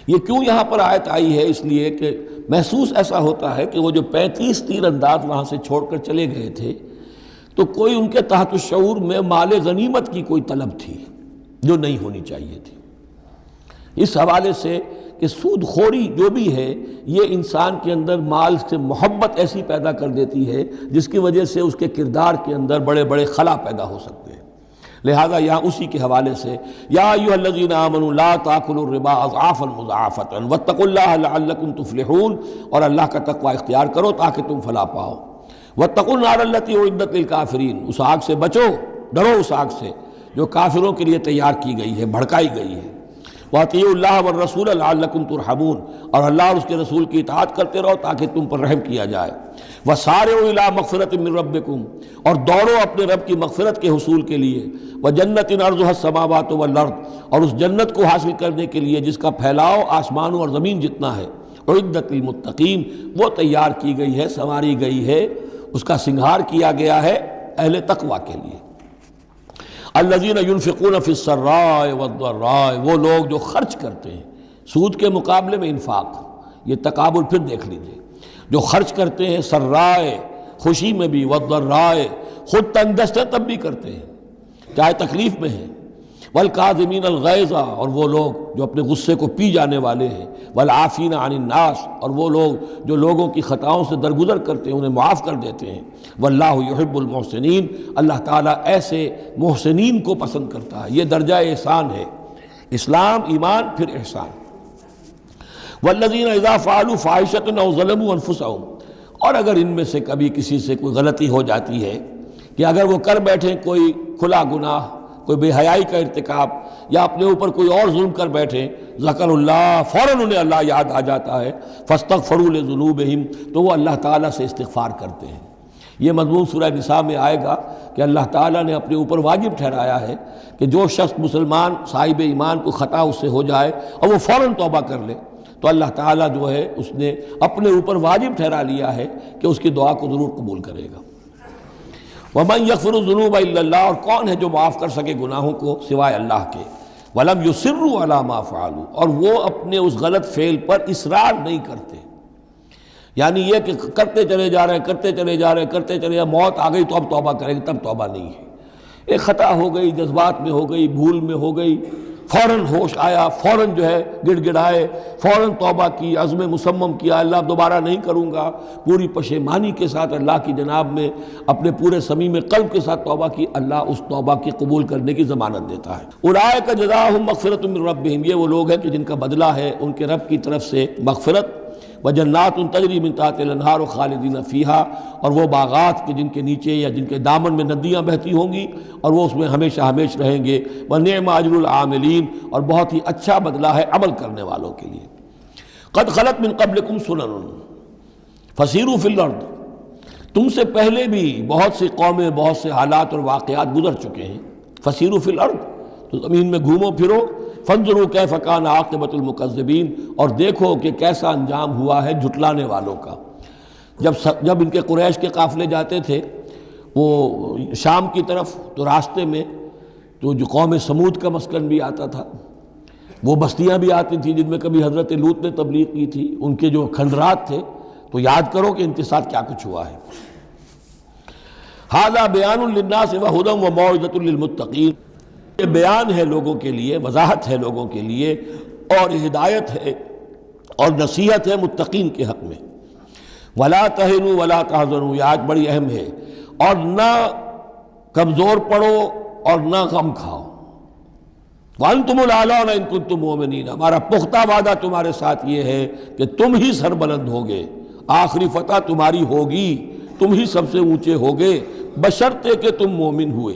یہ کیوں یہاں پر آیت آئی ہے؟ اس لیے کہ محسوس ایسا ہوتا ہے کہ وہ جو 35 تیر انداز وہاں سے چھوڑ کر چلے گئے تھے، تو کوئی ان کے تحت الشعور میں مال غنیمت کی کوئی طلب تھی جو نہیں ہونی چاہیے تھی۔ اس حوالے سے کہ سود خوری جو بھی ہے یہ انسان کے اندر مال سے محبت ایسی پیدا کر دیتی ہے جس کی وجہ سے اس کے کردار کے اندر بڑے بڑے خلا پیدا ہو سکتے ہیں۔ لہذا یہاں اسی کے حوالے سے یا ایھا الذین آمنوا لا تاکلوا الربا اضعافا مضاعفۃ واتقوا اللہ لعلکم تفلحون، اور اللہ کا تقوی اختیار کرو تاکہ تم فلاح پاؤ۔ واتقوا النار التی اعدت للکافرین، اس آگ سے بچو، ڈرو اس آگ سے جو کافروں کے لیے تیار کی گئی ہے، بھڑکائی گئی ہے۔ وَأَطِیعُوا اللَّهَ وَالرَّسُولَ لَعَلَّکُمْ تُرْحَمُونَ، اور اللہ اور اس کے رسول کی اطاعت کرتے رہو تاکہ تم پر رحم کیا جائے۔ وَسَارِعُوا إِلَىٰ مَغْفِرَةٍ مِّن رَّبِّکُمْ، اور دوڑو اپنے رب کی مغفرت کے حصول کے لیے۔ وَجَنَّةٍ عَرْضُهَا السَّمَاوَاتُ وَالْأَرْضُ، اور اس جنت کو حاصل کرنے کے لیے جس کا پھیلاؤ آسمانوں اور زمین جتنا ہے۔ اعدت للمتقین، وہ تیار کی گئی ہے، سنواری گئی ہے، اس کا سنگھار کیا گیا ہے اہل تقوی کے لیے۔ الذین ينفقون فی السراء والضراء، وہ لوگ جو خرچ کرتے ہیں سود کے مقابلے میں انفاق، یہ تقابل پھر دیکھ لیجئے، جو خرچ کرتے ہیں سرائے خوشی میں بھی، والضراء خود تنگ دست ہے تب بھی کرتے ہیں چاہے تکلیف میں ہیں، والکاظمین الغیظ، اور وہ لوگ جو اپنے غصے کو پی جانے والے ہیں، والعافین عن الناس، اور وہ لوگ جو لوگوں کی خطاؤں سے درگزر کرتے ہیں انہیں معاف کر دیتے ہیں۔ واللہ یحب المحسنین، اللہ تعالیٰ ایسے محسنین کو پسند کرتا ہے، یہ درجہ احسان ہے، اسلام، ایمان، پھر احسان۔ والذین اذا فعلوا فاحشۃ او ظلموا انفسهم، اور اگر ان میں سے کبھی کسی سے کوئی غلطی ہو جاتی ہے کہ اگر وہ کر بیٹھیں کوئی کھلا گناہ، کوئی بے حیائی کا ارتکاب، یا اپنے اوپر کوئی اور ظلم کر بیٹھیں، ذکر اللہ، فوراً انہیں اللہ یاد آ جاتا ہے، فاستغفروا لذنوبہم، تو وہ اللہ تعالیٰ سے استغفار کرتے ہیں۔ یہ مضمون سورہ نساء میں آئے گا کہ اللہ تعالیٰ نے اپنے اوپر واجب ٹھہرایا ہے کہ جو شخص مسلمان صاحب ایمان کو خطا اس سے ہو جائے اور وہ فوراً توبہ کر لے، تو اللہ تعالیٰ جو ہے اس نے اپنے اوپر واجب ٹھہرا لیا ہے کہ اس کی دعا کو ضرور قبول کرے گا۔ وَمَن يَغْفِرُ الذُّنُوبَ إِلَّا اللَّهُ، اور کون ہے جو معاف کر سکے گناہوں کو سوائے اللہ کے۔ وَلَمْ يُصِرُّوا عَلَىٰ مَا فَعَلُوا، اور وہ اپنے اس غلط فعل پر اصرار نہیں کرتے، یعنی یہ کہ کرتے چلے جا رہے کرتے چلے جا رہے، موت آ گئی تو اب توبہ کریں گے، تب توبہ نہیں ہے۔ ایک خطا ہو گئی، جذبات میں ہو گئی، بھول میں ہو گئی، فوراً ہوش آیا، فوراً جو ہے گڑ گڑائے، فوراً توبہ کی، عزم مصمم کیا اللہ دوبارہ نہیں کروں گا، پوری پشیمانی کے ساتھ اللہ کی جناب میں اپنے پورے صمیم قلب کے ساتھ توبہ کی، اللہ اس توبہ کی قبول کرنے کی ضمانت دیتا ہے۔ اولئک جزاؤہم مغفرۃ من ربہم، یہ وہ لوگ ہیں کہ جن کا بدلہ ہے ان کے رب کی طرف سے مغفرت، وجنات تجری من تحتہا الانہار خالدین فیہا، اور وہ باغات کے جن کے نیچے یا جن کے دامن میں ندیاں بہتی ہوں گی اور وہ اس میں ہمیشہ ہمیش رہیں گے۔ ونعم اجر العاملین، اور بہت ہی اچھا بدلہ ہے عمل کرنے والوں کے لیے۔ قد خلت من قبلکم سنن فسیروا فی الارض، تم سے پہلے بھی بہت سی قومیں، بہت سے حالات اور واقعات گزر چکے ہیں۔ فسیروا فی الارض، تو زمین میں گھومو پھرو، فانظروا کیف کان عاقبۃ المکذبین، اور دیکھو کہ کیسا انجام ہوا ہے جھٹلانے والوں کا۔ جب ان کے قریش کے قافلے جاتے تھے وہ شام کی طرف، تو راستے میں تو جو قوم سمود کا مسکن بھی آتا تھا، وہ بستیاں بھی آتی تھیں جن میں کبھی حضرت لوط نے تبلیغ کی تھی، ان کے جو کھنڈرات تھے، تو یاد کرو کہ ان کے ساتھ کیا کچھ ہوا ہے۔ ھذا بیان للناس وھدی وموعظۃ للمتقین، یہ بیان ہے لوگوں کے لیے، وضاحت ہے لوگوں کے لیے، اور ہدایت ہے اور نصیحت ہے متقین کے حق میں۔ ولا تہنوا ولا تحزنوا، یہ آج بڑی اہم ہے، اور نہ کمزور پڑو اور نہ غم کھاؤ۔ وَأَنْتُمُ الْأَعْلَوْنَ إِن كُنتُم مُؤْمِنِينَ، ہمارا پختہ وعدہ تمہارے ساتھ یہ ہے کہ تم ہی سربلند ہوگے، آخری فتح تمہاری ہوگی، تم ہی سب سے اونچے ہوگے بشرطے کہ تم مومن ہوئے۔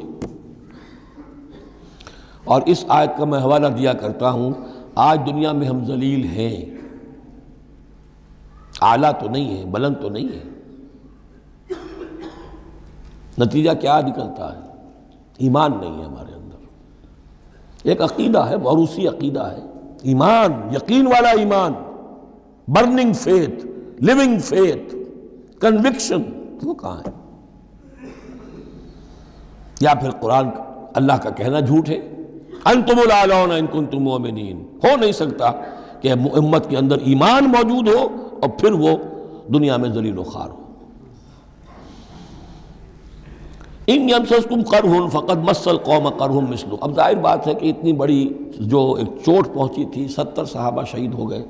اور اس آیت کا میں حوالہ دیا کرتا ہوں، آج دنیا میں ہم ذلیل ہیں، اعلیٰ تو نہیں ہیں، بلند تو نہیں ہیں، نتیجہ کیا نکلتا ہے؟ ایمان نہیں ہے ہمارے اندر، ایک عقیدہ ہے، موروثی عقیدہ ہے، ایمان، یقین والا ایمان، burning faith, living faith, conviction, وہ کہاں ہے؟ یا پھر قرآن اللہ کا کہنا جھوٹ ہے، انتم الاعلون ان کنتم مؤمنین۔ ہو نہیں سکتا کہ امت کے اندر ایمان موجود ہو اور پھر وہ دنیا میں ذلیل و خوار ہو۔ ان یمسسکم قرح فقد مس القوم قرح مثلہ۔ اب ظاہر بات ہے کہ اتنی بڑی جو ایک چوٹ پہنچی تھی، 70 صحابہ شہید ہو گئے،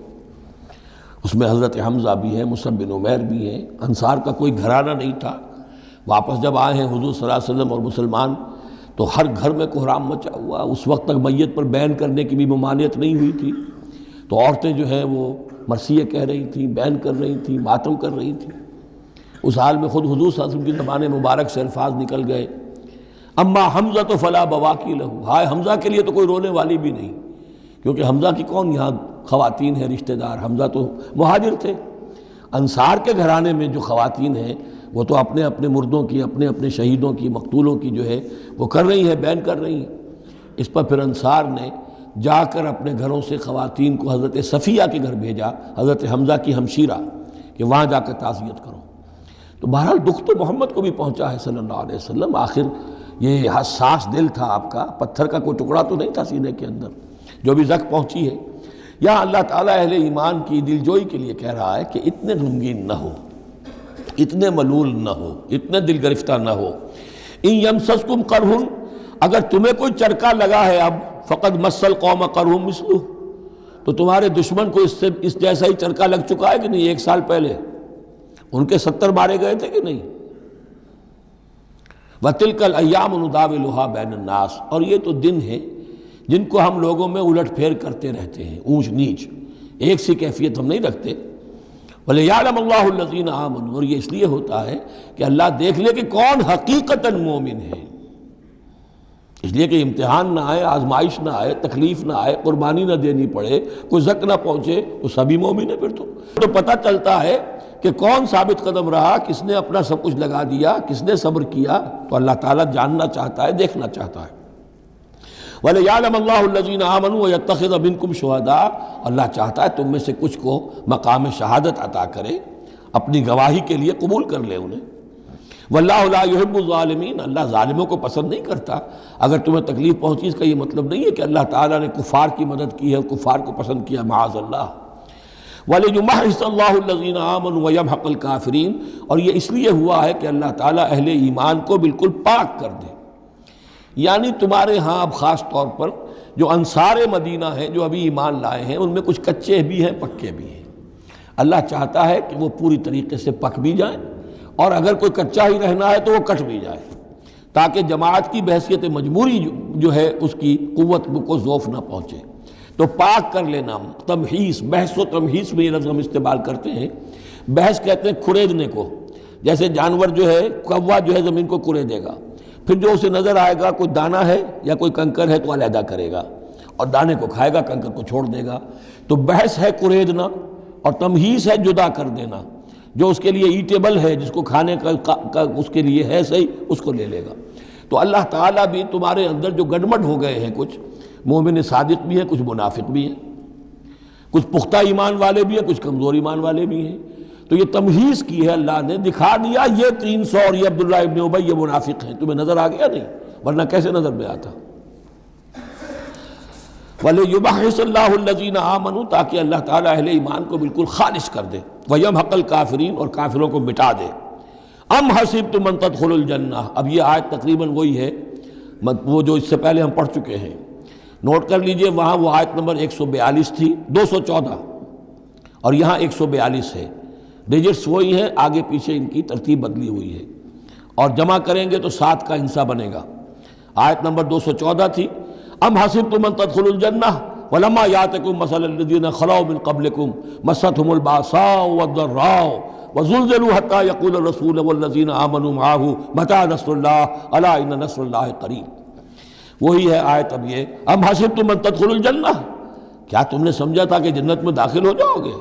اس میں حضرت حمزہ بھی ہے، مصعب بن عمیر بھی ہیں، انصار کا کوئی گھرانہ نہیں تھا۔ واپس جب آئے ہیں حضور صلی اللہ علیہ وسلم اور مسلمان، تو ہر گھر میں کوہرام مچا ہوا۔ اس وقت تک میت پر بین کرنے کی بھی ممانعت نہیں ہوئی تھی، تو عورتیں جو ہیں وہ مرثیے کہہ رہی تھیں، بین کر رہی تھیں، ماتم کر رہی تھیں۔ اس حال میں خود حضور صلی اللہ علیہ وسلم کی زبان مبارک سے الفاظ نکل گئے، اما حمزہ تو فلا بواکی لہو، ہائے حمزہ کے لیے تو کوئی رونے والی بھی نہیں، کیونکہ حمزہ کی کون یہاں خواتین ہیں رشتہ دار؟ حمزہ تو مہاجر تھے۔ انصار کے گھرانے میں جو خواتین ہیں وہ تو اپنے اپنے مردوں کی، اپنے اپنے شہیدوں کی، مقتولوں کی جو ہے وہ کر رہی ہیں، بیان کر رہی ہیں۔ اس پر پھر انصار نے جا کر اپنے گھروں سے خواتین کو حضرت صفیہ کے گھر بھیجا، حضرت حمزہ کی ہمشیرہ، کہ وہاں جا کر تعزیت کرو۔ تو بہرحال دکھ تو محمد کو بھی پہنچا ہے صلی اللہ علیہ وسلم، آخر یہ حساس دل تھا آپ کا، پتھر کا کوئی ٹکڑا تو نہیں تھا سینے کے اندر، جو بھی زخم پہنچی ہے۔ یہاں اللہ تعالیٰ اہل ایمان کی دلجوئی کے لیے کہہ رہا ہے کہ اتنے غمگین نہ ہو، اتنے ملول نہ ہو، اتنے دل گرفتہ نہ ہو۔ ان یمسسکم قرح، اگر تمہیں کوئی چرکا لگا ہے اب، فقد مس القوم قرح مثلہ، تو تمہارے دشمن کو اس جیسا ہی چرکا لگ چکا ہے کہ نہیں؟ 1 سال پہلے ان کے 70 مارے گئے تھے کہ نہیں؟ وَتِلْكَ الْأَيَّامُ نُدَاوِلُهَا بَيْنَ النَّاسِ، اور یہ تو دن ہیں جن کو ہم لوگوں میں الٹ پھیر کرتے رہتے ہیں، اونچ نیچ، ایک سی کیفیت ہم نہیں رکھتے۔ وَلِيَعْلَمَ اللَّهُ الَّذِينَ آمَنُوا، اور یہ اس لیے ہوتا ہے کہ اللہ دیکھ لے کہ کون حقیقتاً مومن ہے، اس لیے کہ امتحان نہ آئے، آزمائش نہ آئے، تکلیف نہ آئے، قربانی نہ دینی پڑے، کوئی زک نہ پہنچے، تو سبھی مومن ہے۔ پھر تو پتہ چلتا ہے کہ کون ثابت قدم رہا، کس نے اپنا سب کچھ لگا دیا، کس نے صبر کیا۔ تو اللہ تعالیٰ جاننا چاہتا ہے، دیکھنا چاہتا ہے۔ وَلِيَعْلَمَ اللَّهُ الَّذِينَ آمَنُوا وَيَتَّخِذَ مِنكُمْ شُهَدَاءَ، اللہ چاہتا ہے تم میں سے کچھ کو مقام شہادت عطا کرے، اپنی گواہی کے لیے قبول کر لے انہیں۔ وَاللَّهُ لَا يُحِبُّ الظَّالِمِينَ، اللہ ظالموں کو پسند نہیں کرتا۔ اگر تمہیں تکلیف پہنچی اس کا یہ مطلب نہیں ہے کہ اللہ تعالیٰ نے کفار کی مدد کی ہے، کفار کو پسند کیا، معاذ اللہ۔ وَلِيُمَحِّصَ اللَّهُ الَّذِينَ آمَنُوا وَيَمْحَقَ الْكَافِرِينَ، اور یہ اس لیے ہوا ہے کہ اللہ تعالیٰ اہل ایمان کو بالکل پاک کر دے۔ یعنی تمہارے ہاں اب خاص طور پر جو انصار مدینہ ہیں، جو ابھی ایمان لائے ہیں، ان میں کچھ کچے بھی ہیں، پکے بھی ہیں۔ اللہ چاہتا ہے کہ وہ پوری طریقے سے پک بھی جائیں، اور اگر کوئی کچا ہی رہنا ہے تو وہ کٹ بھی جائے، تاکہ جماعت کی بحثیت مجبوری جو ہے اس کی قوت کو ضعف نہ پہنچے۔ تو پاک کر لینا، تمحیص، بحث و تمحیص میں یہ لفظ ہم استعمال کرتے ہیں۔ بحث کہتے ہیں کھریدنے کو، جیسے جانور جو ہے، کوا جو ہے زمین کو کھریدے گا، پھر جو اسے نظر آئے گا کوئی دانہ ہے یا کوئی کنکر ہے تو علیحدہ کرے گا، اور دانے کو کھائے گا، کنکر کو چھوڑ دے گا۔ تو بحث ہے کھریدنا، اور تمحیص ہے جدا کر دینا۔ جو اس کے لیے ایٹیبل ہے، جس کو کھانے کا اس کے لیے ہے صحیح، اس کو لے لے گا۔ تو اللہ تعالیٰ بھی تمہارے اندر جو گڑمٹ ہو گئے ہیں، کچھ مومن صادق بھی ہیں، کچھ منافق بھی ہیں، کچھ پختہ ایمان والے بھی ہیں، کچھ کمزور ایمان والے بھی ہیں، تو یہ تمحیص کی ہے اللہ نے، دکھا دیا یہ 300 اور یہ عبداللہ ابن ابی یہ منافق ہیں، تمہیں نظر آ گیا نہیں؟ ورنہ کیسے نظر میں آتا؟ وَلِيُمَحِّصَ اللَّهُ الَّذِينَ آمَنُوا، تاکہ اللہ تعالیٰ اہل ایمان کو بالکل خالص کر دے، وَيَمْحَقَ الْكَافِرِينَ، اور کافروں کو مٹا دے۔ ام حسبتم ان تدخلوا الجنہ، اب یہ آیت تقریباً وہی ہے وہ جو اس سے پہلے ہم پڑھ چکے ہیں، نوٹ کر لیجئے، وہاں وہ آیت نمبر 142 تھی، 214، اور یہاں 142 ہے، ڈیجٹس وہی ہیں، آگے پیچھے ان کی ترتیب بدلی ہوئی ہے۔ اور جمع کریں گے تو 7 کا ہندسہ بنے گا۔ آیت نمبر 214 تھی، ام حسبتم ان تدخلوا الجنہ ولما یاتکم مثل الذین خلوا من قبلکم مستهم الباساء والضراء وزلزلوا حتى يقول الرسول والذین آمنوا معه متى نصر اللہ الا ان نصر اللہ قریب۔ وہی ہے آیت اب یہ، ام حسبتم ان تدخلوا الجنہ، کیا تم نے سمجھا تھا کہ جنت میں داخل ہو جاؤ گے؟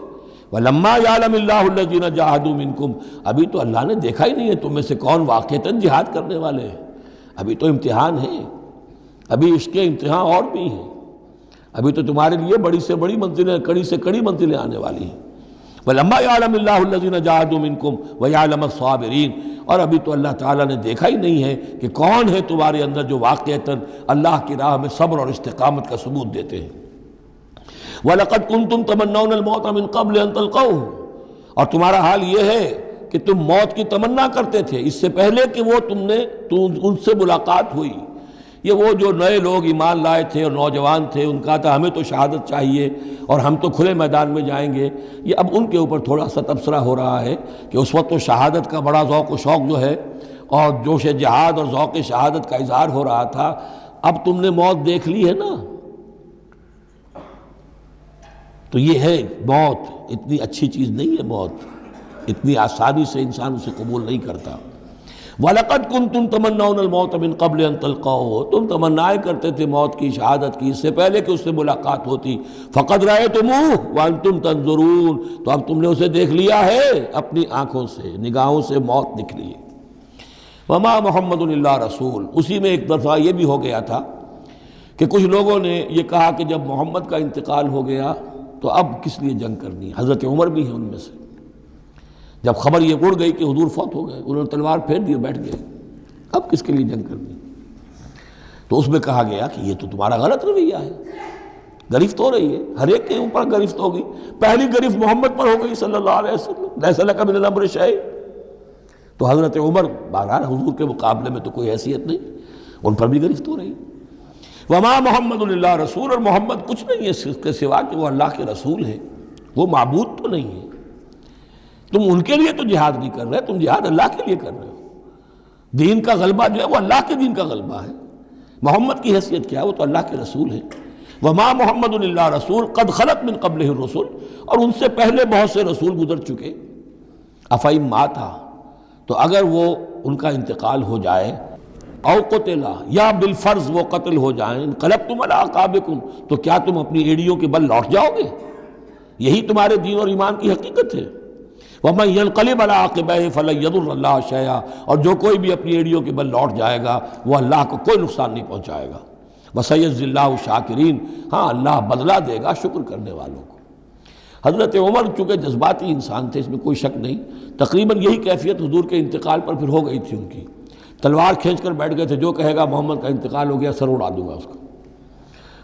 وَلَمَّا يَعْلَمِ اللَّهُ الَّذِينَ جَاهَدُوا مِنْكُمْ، ابھی تو اللہ نے دیکھا ہی نہیں ہے تم میں سے کون واقعتاً جہاد کرنے والے ہیں، ابھی تو امتحان ہے، ابھی اس کے امتحان اور بھی ہیں، ابھی تو تمہارے لیے بڑی سے بڑی منزلیں، کڑی سے کڑی منزلیں آنے والی ہیں۔ وَلَمَّا يَعْلَمِ اللَّهُ الَّذِينَ جَاهَدُوا مِنْكُمْ وَيَعْلَمَ الصَّابِرِينَ، اور ابھی تو اللہ تعالیٰ نے دیکھا ہی نہیں ہے کہ کون ہے تمہارے اندر جو واقعتاً اللہ کی راہ میں صبر اور استقامت کا ثبوت دیتے ہیں۔ وَلَقَدْ كُنْتُمْ تَمَنَّوْنَ الْمَوْتَ مِنْ قَبْلِ أَنْ تَلْقَوْهُ، اور تمہارا حال یہ ہے کہ تم موت کی تمنا کرتے تھے اس سے پہلے کہ وہ ان سے ملاقات ہوئی۔ یہ وہ جو نئے لوگ ایمان لائے تھے اور نوجوان تھے، ان کا تھا ہمیں تو شہادت چاہیے اور ہم تو کھلے میدان میں جائیں گے، یہ اب ان کے اوپر تھوڑا سا تبصرہ ہو رہا ہے کہ اس وقت تو شہادت کا بڑا ذوق و شوق جو ہے اور جوش جہاد اور ذوق شہادت کا اظہار ہو رہا تھا، اب تم نے موت دیکھ لی ہے نا، تو یہ ہے موت اتنی اچھی چیز نہیں ہے، موت اتنی آسانی سے انسان اسے قبول نہیں کرتا۔ وَلَقَدْ كُنْتُمْ تَمَنَّوْنَ الْمَوْتَ مِنْ قَبْلِ أَنْ تَلْقَوْهُ، تم تمنائے کرتے تھے موت کی، شہادت کی، اس سے پہلے کہ اس سے ملاقات ہوتی۔ فَقَدْ رَأَيْتُمُوهُ وَأَنْتُمْ تَنْظُرُونَ، تو اب تم نے اسے دیکھ لیا ہے اپنی آنکھوں سے، نگاہوں سے موت نکلی ہے۔ وَمَا مُحَمَّدٌ إِلَّا رَسُولٌ، اسی میں ایک دفعہ یہ بھی ہو گیا تھا کہ کچھ لوگوں نے یہ کہا کہ جب محمد کا انتقال ہو گیا تو اب کس لیے جنگ کرنی ہے؟ حضرت عمر بھی ہیں ان میں سے، جب خبر یہ اڑ گئی کہ حضور فوت ہو گئے، انہوں نے تلوار پھیر دی بیٹھ گئے، اب کس کے لیے جنگ کرنی؟ تو اس میں کہا گیا کہ یہ تو تمہارا غلط رویہ ہے، گرفت ہو رہی ہے، ہر ایک کے اوپر گرفت ہوگی، پہلی گرفت محمد پر ہو گئی صلی اللہ علیہ وسلم، لیس لک من الامر شیء، تو حضرت عمر بہرحال حضور کے مقابلے میں تو کوئی حیثیت نہیں، ان پر بھی گرفت ہو رہی۔ وما محمد الا رسول، اور محمد کچھ نہیں ہے اس کے سوا کہ وہ اللہ کے رسول ہیں، وہ معبود تو نہیں ہے، تم ان کے لیے تو جہاد نہیں کر رہے، تم جہاد اللہ کے لیے کر رہے ہو، دین کا غلبہ جو ہے وہ اللہ کے دین کا غلبہ ہے، محمد کی حیثیت کیا ہے؟ وہ تو اللہ کے رسول ہیں۔ وما محمد الا رسول قد خلت من قبلہ الرسل، اور ان سے پہلے بہت سے رسول گزر چکے، افئن مات، تو اگر وہ ان کا انتقال ہو جائے، او قتلا، یا بالفرض وہ قتل ہو جائیں، انقلبتم علی اعقابکم، تو کیا تم اپنی ایڑیوں کے بل لوٹ جاؤ گے؟ یہی تمہارے دین اور ایمان کی حقیقت ہے۔ وَمَن يَنْقَلِبْ عَلَىٰ عَقِبَيْهِ فَلَن يَضُرَّ اللَّهَ شَيْئًا، اور جو کوئی بھی اپنی ایڑیوں کے بل لوٹ جائے گا وہ اللہ کو کوئی نقصان نہیں پہنچائے گا۔ وَسَيَجْزِي اللَّهُ الشَّاكِرِينَ، ہاں اللہ بدلہ دے گا شکر کرنے والوں کو۔ حضرت عمر چونکہ جذباتی انسان تھے، اس میں کوئی شک نہیں، تقریباً یہی کیفیت حضور کے انتقال پر پھر ہو گئی تھی ان کی، تلوار کھینچ کر بیٹھ گئے تھے، جو کہے گا محمد کا انتقال ہو گیا سر اڑا دوں گا اس کا۔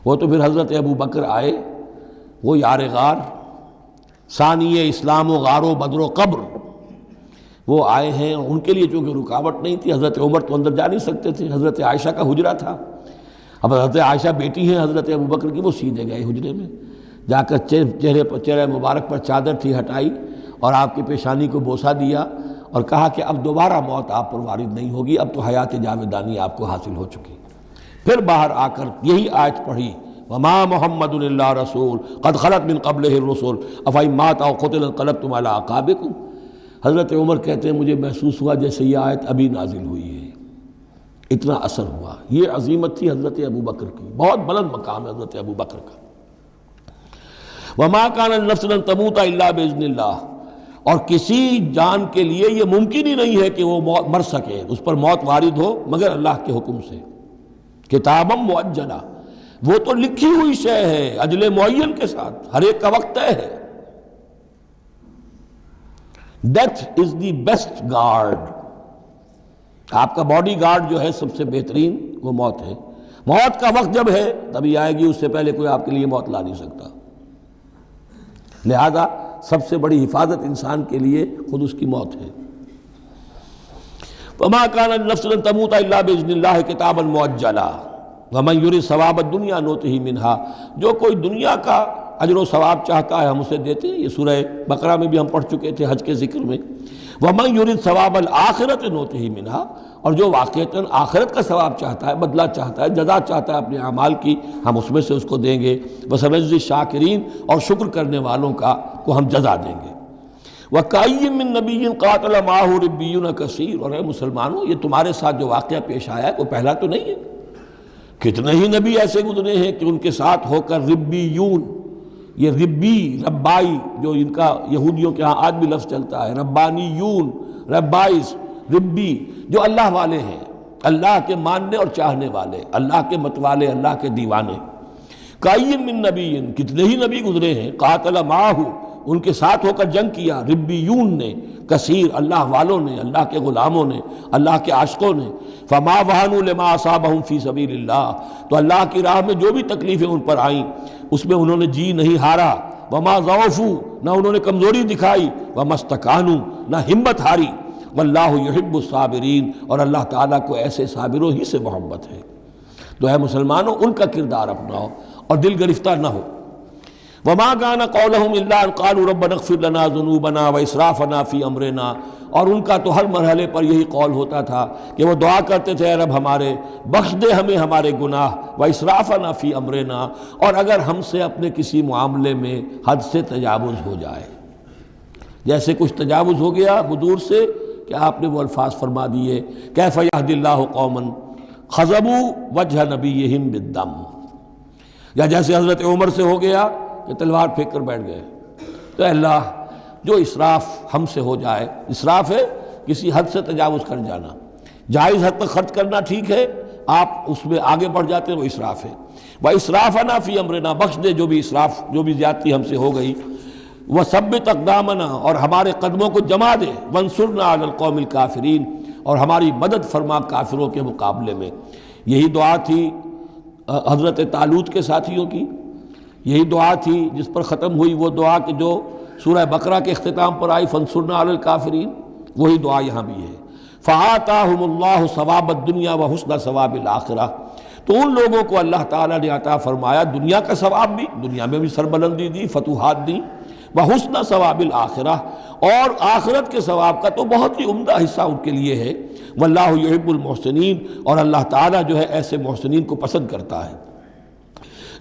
وہ تو پھر حضرت ابو بکر آئے، وہ یار غار، ثانی اسلام و غار و بدر و قبر، وہ آئے ہیں، اور ان کے لیے چونکہ رکاوٹ نہیں تھی، حضرت عمر تو اندر جا نہیں سکتے تھے، حضرت عائشہ کا حجرہ تھا، اب حضرت عائشہ بیٹی ہیں حضرت ابو بکر کی، وہ سیدھے گئے حجرے میں، جا کر چہرے مبارک پر چادر تھی ہٹائی اور آپ کی پیشانی کو بوسہ دیا اور کہا کہ اب دوبارہ موت آپ پر وارد نہیں ہوگی، اب تو حیات جاویدانی آپ کو حاصل ہو چکی۔ پھر باہر آ کر یہی آیت پڑھی، وما محمد الا رسول قد خلت من قبلہ الرسل افئن مات او قتل انقلبتم علی اعقابکم۔ حضرت عمر کہتے ہیں مجھے محسوس ہوا جیسے یہ آیت ابھی نازل ہوئی ہے، اتنا اثر ہوا۔ یہ عظیمت تھی حضرت ابو بکر کی، بہت بلند مقام ہے حضرت ابو بکر کا۔ وما کان النفس ان تموت الا باذن اللہ، اور کسی جان کے لیے یہ ممکن ہی نہیں ہے کہ وہ مر سکے، اس پر موت وارد ہو مگر اللہ کے حکم سے۔ کتابا مؤجلا، وہ تو لکھی ہوئی شے ہے اجل معین کے ساتھ، ہر ایک کا وقت طے ہے۔ Death is the best guard, آپ کا باڈی گارڈ جو ہے سب سے بہترین وہ موت ہے۔ موت کا وقت جب ہے تبھی آئے گی، اس سے پہلے کوئی آپ کے لیے موت لا نہیں سکتا۔ لہذا سب سے بڑی حفاظت انسان کے لیے خود اس کی موت ہے۔ وما كان النفس ان تموت الا باذن الله كتابا مؤجلا ومن يريد ثواب الدنيا نؤته منها، جو کوئی دنیا کا اجر و ثواب چاہتا ہے ہم اسے دیتے ہیں، یہ سورہ بقرہ میں بھی ہم پڑھ چکے تھے حج کے ذکر میں۔ وَمَن يُرِدْ ثَوَابَ الْآخِرَةِ نُؤْتِهِ مِنْهَا، اور جو واقعتاً آخرت کا ثواب چاہتا ہے، بدلہ چاہتا ہے، جزا چاہتا ہے اپنے اعمال کی، ہم اس میں سے اس کو دیں گے۔ وَسَنَجْزِي الشَّاكِرِينَ، اور شکر کرنے والوں کو ہم جزا دیں گے۔ وَكَأَيٍّ مِّن نَبِيٍّ قَاتَلَ مَعَهُ رِبِّيُّونَ كَثِيرٌ، اور اے مسلمانوں یہ تمہارے ساتھ جو واقعہ پیش آیا ہے کوئی پہلا تو نہیں ہے، کتنے ہی نبی ایسے گزرے ہیں کہ ان کے ساتھ ہو کر ربیون، یہ ربی ربائی جو ان کا یہودیوں کے ہاں آج بھی لفظ چلتا ہے، ربانیون ربائز، ربی جو اللہ والے ہیں، اللہ کے ماننے اور چاہنے والے، اللہ کے متوالے، اللہ کے دیوانے۔ کائیم من نبی، کتنے ہی نبی گزرے ہیں، قاتل معاہو، ان کے ساتھ ہو کر جنگ کیا، ربیون نے، کثیر اللہ والوں نے، اللہ کے غلاموں نے، اللہ کے عاشقوں نے۔ فما وہنوا لما اصابہم فی سبیل اللہ، تو اللہ کی راہ میں جو بھی تکلیفیں ان پر آئیں اس میں انہوں نے جی نہیں ہارا۔ وما ضعفوا، نہ انہوں نے کمزوری دکھائی۔ وما استکانوا، نہ ہمت ہاری۔ واللہ یحب الصابرین، اور اللہ تعالیٰ کو ایسے صابروں ہی سے محبت ہے۔ تو اے مسلمانوں ان کا کردار اپناؤ اور دل گرفتہ نہ ہو۔ وما كان قولهم الا ان قالوا ربنا اغفر لنا ذنوبنا واسرافنا في امرنا، اور ان کا تو ہر مرحلے پر یہی قول ہوتا تھا کہ وہ دعا کرتے تھے، اے رب ہمارے بخش دے ہمیں ہمارے گناہ، واسرافنا في امرنا، اور اگر ہم سے اپنے کسی معاملے میں حد سے تجاوز ہو جائے، جیسے کچھ تجاوز ہو گیا حضور سے کہ آپ نے وہ الفاظ فرما دیے، کیف یہدی اللہ قوما خضبوا وجہ نبیہم بالدم، یا جیسے حضرت عمر سے ہو گیا کہ تلوار پھینک کر بیٹھ گئے۔ تو اے اللہ جو اسراف ہم سے ہو جائے، اسراف ہے کسی حد سے تجاوز کر جانا، جائز حد تک خرچ کرنا ٹھیک ہے، آپ اس میں آگے بڑھ جاتے ہیں وہ اسراف ہے۔ وَإِسْرَافَنَا فِي أَمْرِنَا، بخش دے جو بھی اسراف، جو بھی زیادتی ہم سے ہو گئی۔ وَثَبِّتْ أَقْدَامَنَا، اور ہمارے قدموں کو جما دے۔ وَانصُرْنَا عَلَى الْقَوْمِ الْكَافِرِينَ، اور ہماری مدد فرما کافروں کے مقابلے میں۔ یہی دعا تھی حضرت طالوت کے ساتھیوں کی، یہی دعا تھی جس پر ختم ہوئی وہ دعا کہ جو سورہ بقرہ کے اختتام پر آئی، فانصرنا علی الکافرین، وہی دعا یہاں بھی ہے۔ فآتاہم اللہ ثواب الدنیا وحسن ثواب الآخرہ، تو ان لوگوں کو اللہ تعالیٰ نے عطا فرمایا دنیا کا ثواب بھی، دنیا میں بھی سربلندی دی، فتوحات دی، وحسن ثواب الآخرہ، اور آخرت کے ثواب کا تو بہت ہی عمدہ حصہ ان کے لیے ہے۔ واللہ یحب المحسنین، اور اللہ تعالیٰ جو ہے ایسے محسنین کو پسند کرتا ہے۔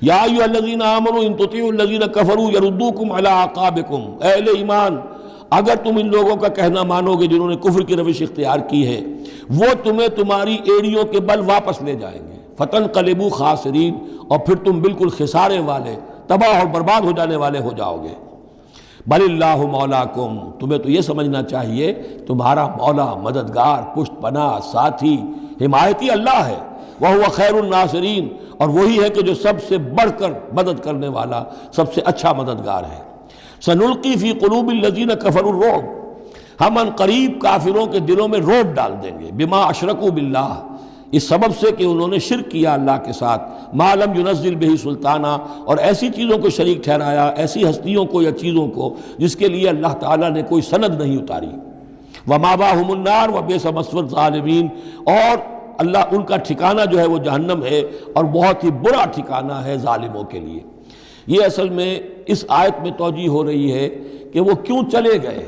یا ایھا الذین آمنوا ان تطیعوا الذین کفروا یردوکم علی اعقابکم، اے اہل ایمان اگر تم ان لوگوں کا کہنا مانو گے جنہوں نے کفر کی روش اختیار کی ہے، وہ تمہیں تمہاری ایڑیوں کے بل واپس لے جائیں گے، فتنقلبوا خاسرین، اور پھر تم بالکل خسارے والے، تباہ اور برباد ہو جانے والے ہو جاؤ گے۔ بل اللہ مولاکم، تمہیں تو یہ سمجھنا چاہیے تمہارا مولا، مددگار، پشت پناہ، ساتھی، حمایتی اللہ ہے۔ وَهُوَ خَيْرُ النَّاصِرِينَ، اور وہی ہے کہ جو سب سے بڑھ کر مدد کرنے والا، سب سے اچھا مددگار ہے۔ سَنُلْقِي فِي قُلُوبِ الَّذِينَ كَفَرُوا الرُّعْبَ، ہم ان قریب کافروں کے دلوں میں رعب ڈال دیں گے، بِمَا أَشْرَكُوا بِاللَّهِ، اس سبب سے کہ انہوں نے شرک کیا اللہ کے ساتھ، مَا لَمْ يُنَزِّلْ بِهِ سُلْطَانًا، اور ایسی چیزوں کو شریک ٹھہرایا، ایسی ہستیوں کو یا چیزوں کو جس کے لیے اللہ تعالیٰ نے کوئی سند نہیں اتاری۔ وَمَأْوَاهُمُ النَّارُ وَبِئْسَ مَثْوَى الظَّالِمِينَ، اور اللہ ان کا ٹھکانہ جو ہے وہ جہنم ہے، اور بہت ہی برا ٹھکانہ ہے ظالموں کے لیے۔ یہ اصل میں اس آیت میں توجیہ ہو رہی ہے کہ وہ کیوں چلے گئے،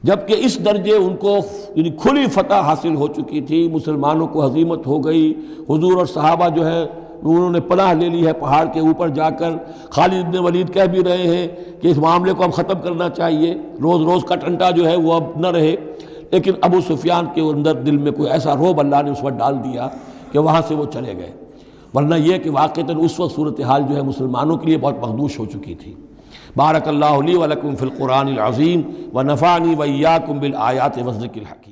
جبکہ اس درجے ان کو یعنی کھلی فتح حاصل ہو چکی تھی، مسلمانوں کو ہزیمت ہو گئی، حضور اور صحابہ جو ہے انہوں نے پناہ لے لی ہے پہاڑ کے اوپر جا کر۔ خالد بن ولید کہہ بھی رہے ہیں کہ اس معاملے کو اب ختم کرنا چاہیے، روز روز کا ٹنٹا جو ہے وہ اب نہ رہے، لیکن ابو سفیان کے اندر دل میں کوئی ایسا رعب اللہ نے اس وقت ڈال دیا کہ وہاں سے وہ چلے گئے، ورنہ یہ کہ واقعتاً اس وقت صورتحال جو ہے مسلمانوں کے لیے بہت مخدوش ہو چکی تھی۔ بارک اللہ لی و لکم فی القرآن العظیم ونفعنی و ایاکم بالآیات والذکر الحکیم۔